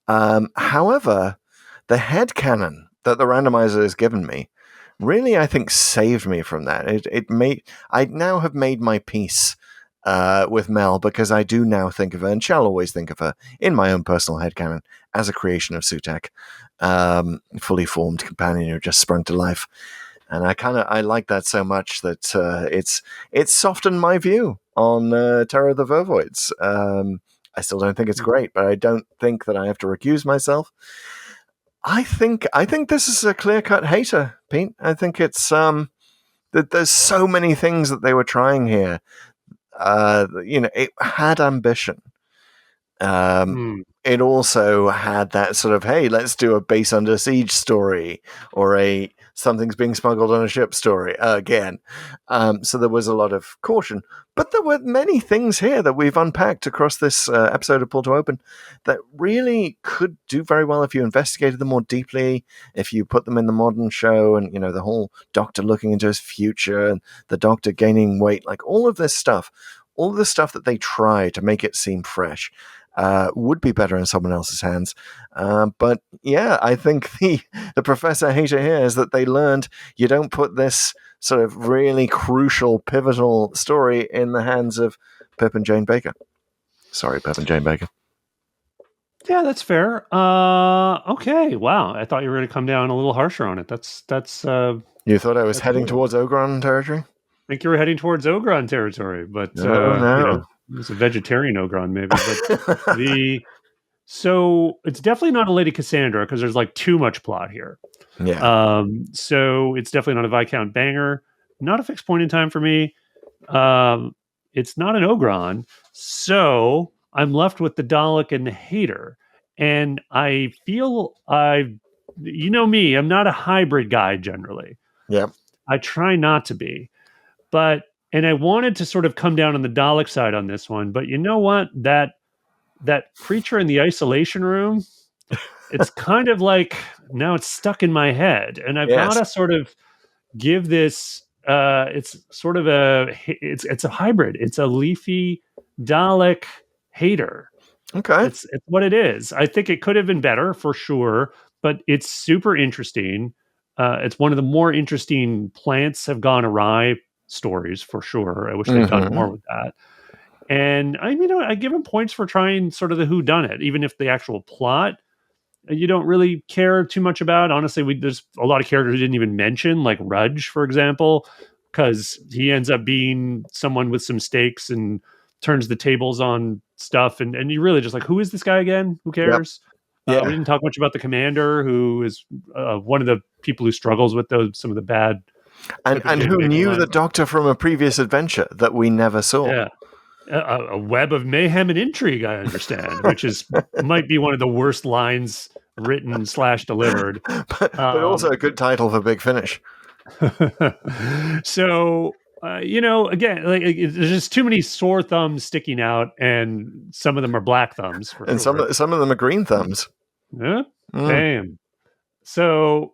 However, the headcanon that the randomizer has given me really, I think, saved me from that. I now have made my peace with Mel, because I do now think of her, and shall always think of her, in my own personal headcanon, as a creation of Sutekh, fully formed companion who just sprung to life. And I like that so much that it's softened my view on Terror of the Vervoids. I still don't think it's great, but I don't think that I have to recuse myself. I think this is a clear-cut hater, Pete. I think it's that there's so many things that they were trying here. It had ambition. It also had that sort of, hey, let's do a base under siege story, or a something's being smuggled on a ship story again. So there was a lot of caution. But there were many things here that we've unpacked across this episode of Pull to Open that really could do very well if you investigated them more deeply, if you put them in the modern show, and, you know, the whole Doctor looking into his future and the Doctor gaining weight, like all of this stuff, all of the stuff that they try to make it seem fresh would be better in someone else's hands. But yeah, I think the Professor Hater here is that they learned you don't put this sort of really crucial, pivotal story in the hands of Pip and Jane Baker. Sorry, Pip and Jane Baker. Yeah, that's fair. Okay, wow. I thought you were going to come down a little harsher on it. That's. You thought I was heading towards Ogron territory? I think you were heading towards Ogron territory, but No. You know, it's a vegetarian Ogron, maybe. But so it's definitely not a Lady Cassandra because there's like too much plot here. Yeah. So it's definitely not a Viscount banger. Not a fixed point in time for me. It's not an Ogron. So I'm left with the Dalek and the Hater. And I feel you know me, I'm not a hybrid guy generally. Yep. I try not to be. And I wanted to sort of come down on the Dalek side on this one, but you know what? That creature in the isolation room, it's kind of like now it's stuck in my head, and I've got to sort of give this. It's sort of it's a hybrid. It's a leafy Dalek Hater. Okay, it's what it is. I think it could have been better for sure, but it's super interesting. It's one of the more interesting plants have gone awry stories for sure. I wish they'd done more with that. And I give him points for trying sort of the whodunit, even if the actual plot you don't really care too much about. Honestly, there's a lot of characters we didn't even mention, like Rudge, for example, because he ends up being someone with some stakes and turns the tables on stuff. And you really just like, who is this guy again? Who cares? Yep. We didn't talk much about the commander, who is one of the people who struggles with some of the bad. And who knew the Doctor from a previous adventure that we never saw. Yeah. A web of mayhem and intrigue, I understand, which might be one of the worst lines written / delivered. but also a good title for Big Finish. So, again, like, there's just too many sore thumbs sticking out, and some of them are black thumbs. And sure. some of them are green thumbs. Yeah? Damn. So...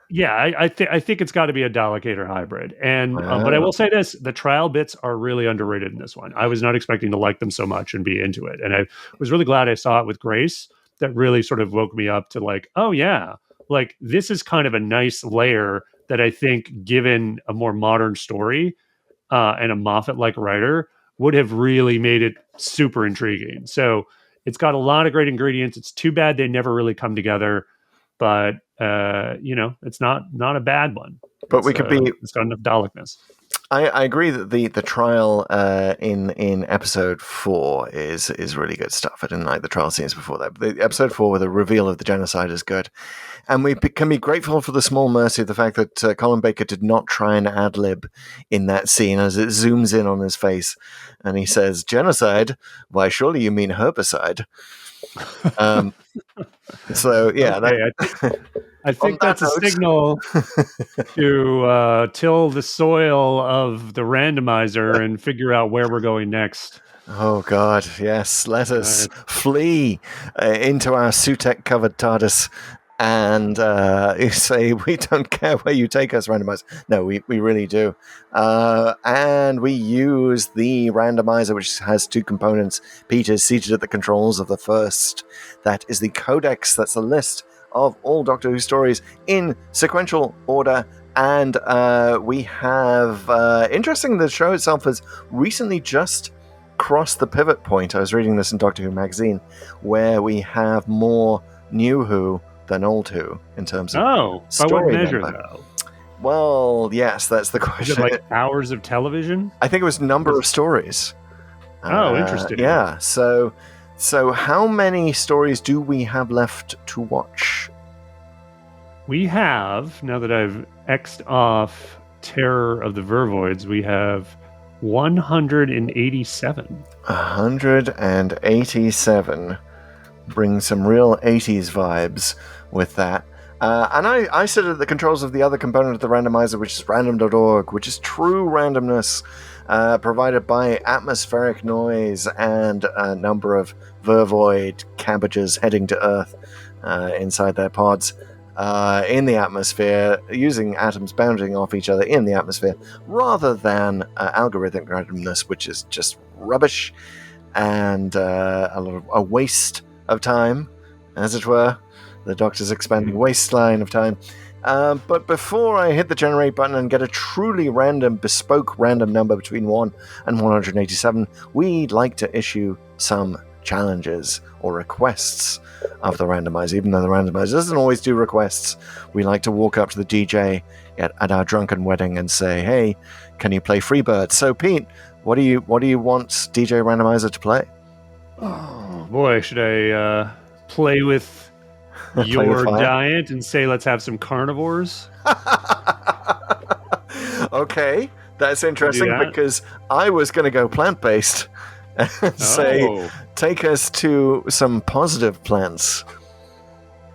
yeah, I think it's got to be a Dalek-Hater hybrid. And but I will say this, the trial bits are really underrated in this one. I was not expecting to like them so much and be into it. And I was really glad I saw it with Grace. That really sort of woke me up to like, oh yeah, like this is kind of a nice layer that I think, given a more modern story and a Moffat-like writer, would have really made it super intriguing. So it's got a lot of great ingredients. It's too bad they never really come together. But it's not a bad one. But it's got enough Dalekness. I agree that the trial in episode 4 is really good stuff. I didn't like the trial scenes before that. But the episode 4 with the reveal of the genocide is good, and we can be grateful for the small mercy of the fact that Colin Baker did not try and ad lib in that scene as it zooms in on his face, and he says, "Genocide? Why, surely you mean herbicide." So yeah, okay, I think that's a signal to till the soil of the randomizer and figure out where we're going next. Oh God, yes! Let us flee into our Sutekh covered TARDIS and say we don't care where you take us, randomizer. No, we really do. And we use the randomizer, which has 2 components. Peter's seated at the controls of the first. That is the Codex. That's a list of all Doctor Who stories in sequential order. And we have, interesting, the show itself has recently just crossed the pivot point. I was reading this in Doctor Who magazine, where we have more new Who than old Who in terms of by what measure though? Well, yes, that's the question. Is it like hours of television? I think it was number of stories. Interesting. Yeah, so how many stories do we have left to watch? We have, now that I've X'd off Terror of the Vervoids, we have 187. 187. Bring some real 80s vibes with that. And I sit at the controls of the other component of the randomizer, which is random.org, which is true randomness, provided by atmospheric noise and a number of Vervoid cabbages heading to Earth inside their pods in the atmosphere, using atoms bouncing off each other in the atmosphere, rather than algorithmic randomness, which is just rubbish and a waste of time, as it were. The Doctor's expanding waistline of time. But before I hit the generate button and get a truly random, bespoke random number between 1 and 187, we'd like to issue some challenges or requests of the randomizer. Even though the randomizer doesn't always do requests, we like to walk up to the DJ at our drunken wedding and say, hey, can you play Freebird? So, Pete, what do you want DJ Randomizer to play? Oh, boy, should I play with your diet and say let's have some carnivores? Okay, that's interesting because I was going to go plant-based and say take us to some positive plants.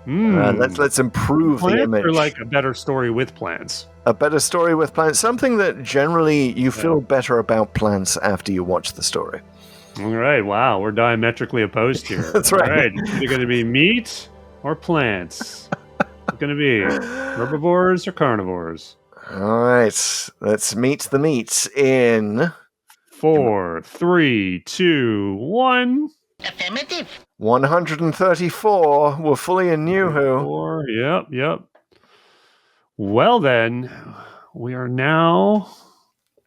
Let's improve the image. Or like a better story with plants. A better story with plants. Something that generally you feel better about plants after you watch the story. All right, wow, we're diametrically opposed here. That's right. All right, is it going to be meat or plants? It's going to be herbivores or carnivores? All right, let's meet the meats in 4, 3, 2, 1. Affirmative. 134. We're fully in New Who. Yep. Well then, we are now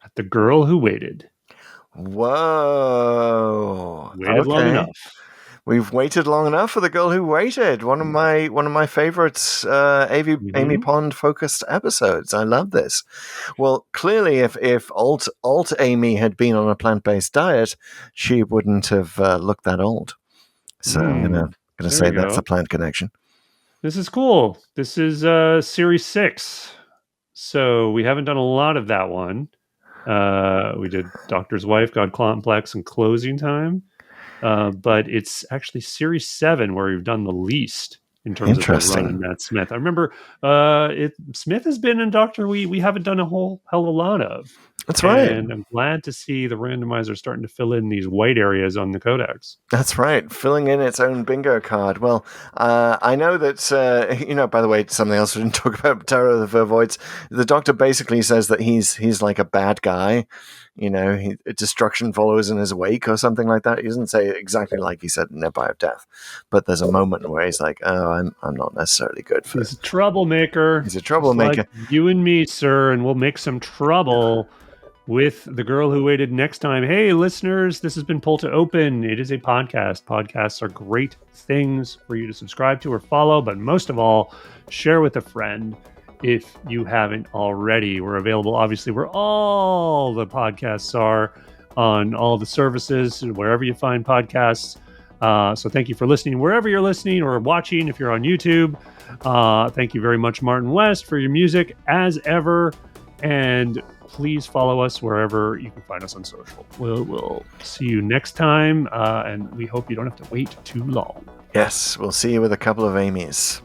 at The Girl Who Waited. Whoa. Waited long enough. We've waited long enough for The Girl Who Waited. One of my favorites, Amy Pond focused episodes. I love this. Well, clearly, if alt Amy had been on a plant-based diet, she wouldn't have looked that old. So I'm gonna say that's a plant connection. This is cool. This is series 6. So we haven't done a lot of that one. We did Doctor's Wife, God Complex, and Closing Time. But it's actually series 7 where we've done the least in terms of the run in Matt Smith. I remember Smith has been in Doctor we haven't done a whole hell of a lot of. That's right. And I'm glad to see the randomizer starting to fill in these white areas on the codex. That's right. Filling in its own bingo card. Well, I know that, by the way, something else we didn't talk about, Terror of the Vervoids. The Doctor basically says that he's like a bad guy. Destruction follows in his wake or something like that. He doesn't say exactly like he said in Empire of Death, but there's a moment where he's like, "Oh, I'm not necessarily good for." He's a troublemaker. He's a troublemaker. Like you and me, sir, and we'll make some trouble with The Girl Who Waited next time. Hey, listeners, this has been Pull to Open. It is a podcast. Podcasts are great things for you to subscribe to or follow, but most of all, share with a friend. If you haven't already, we're available, obviously, where all the podcasts are on all the services, wherever you find podcasts. So thank you for listening, wherever you're listening or watching, if you're on YouTube. Thank you very much, Martin West, for your music, as ever. And please follow us wherever you can find us on social. We'll see you next time, and we hope you don't have to wait too long. Yes, we'll see you with a couple of Amy's.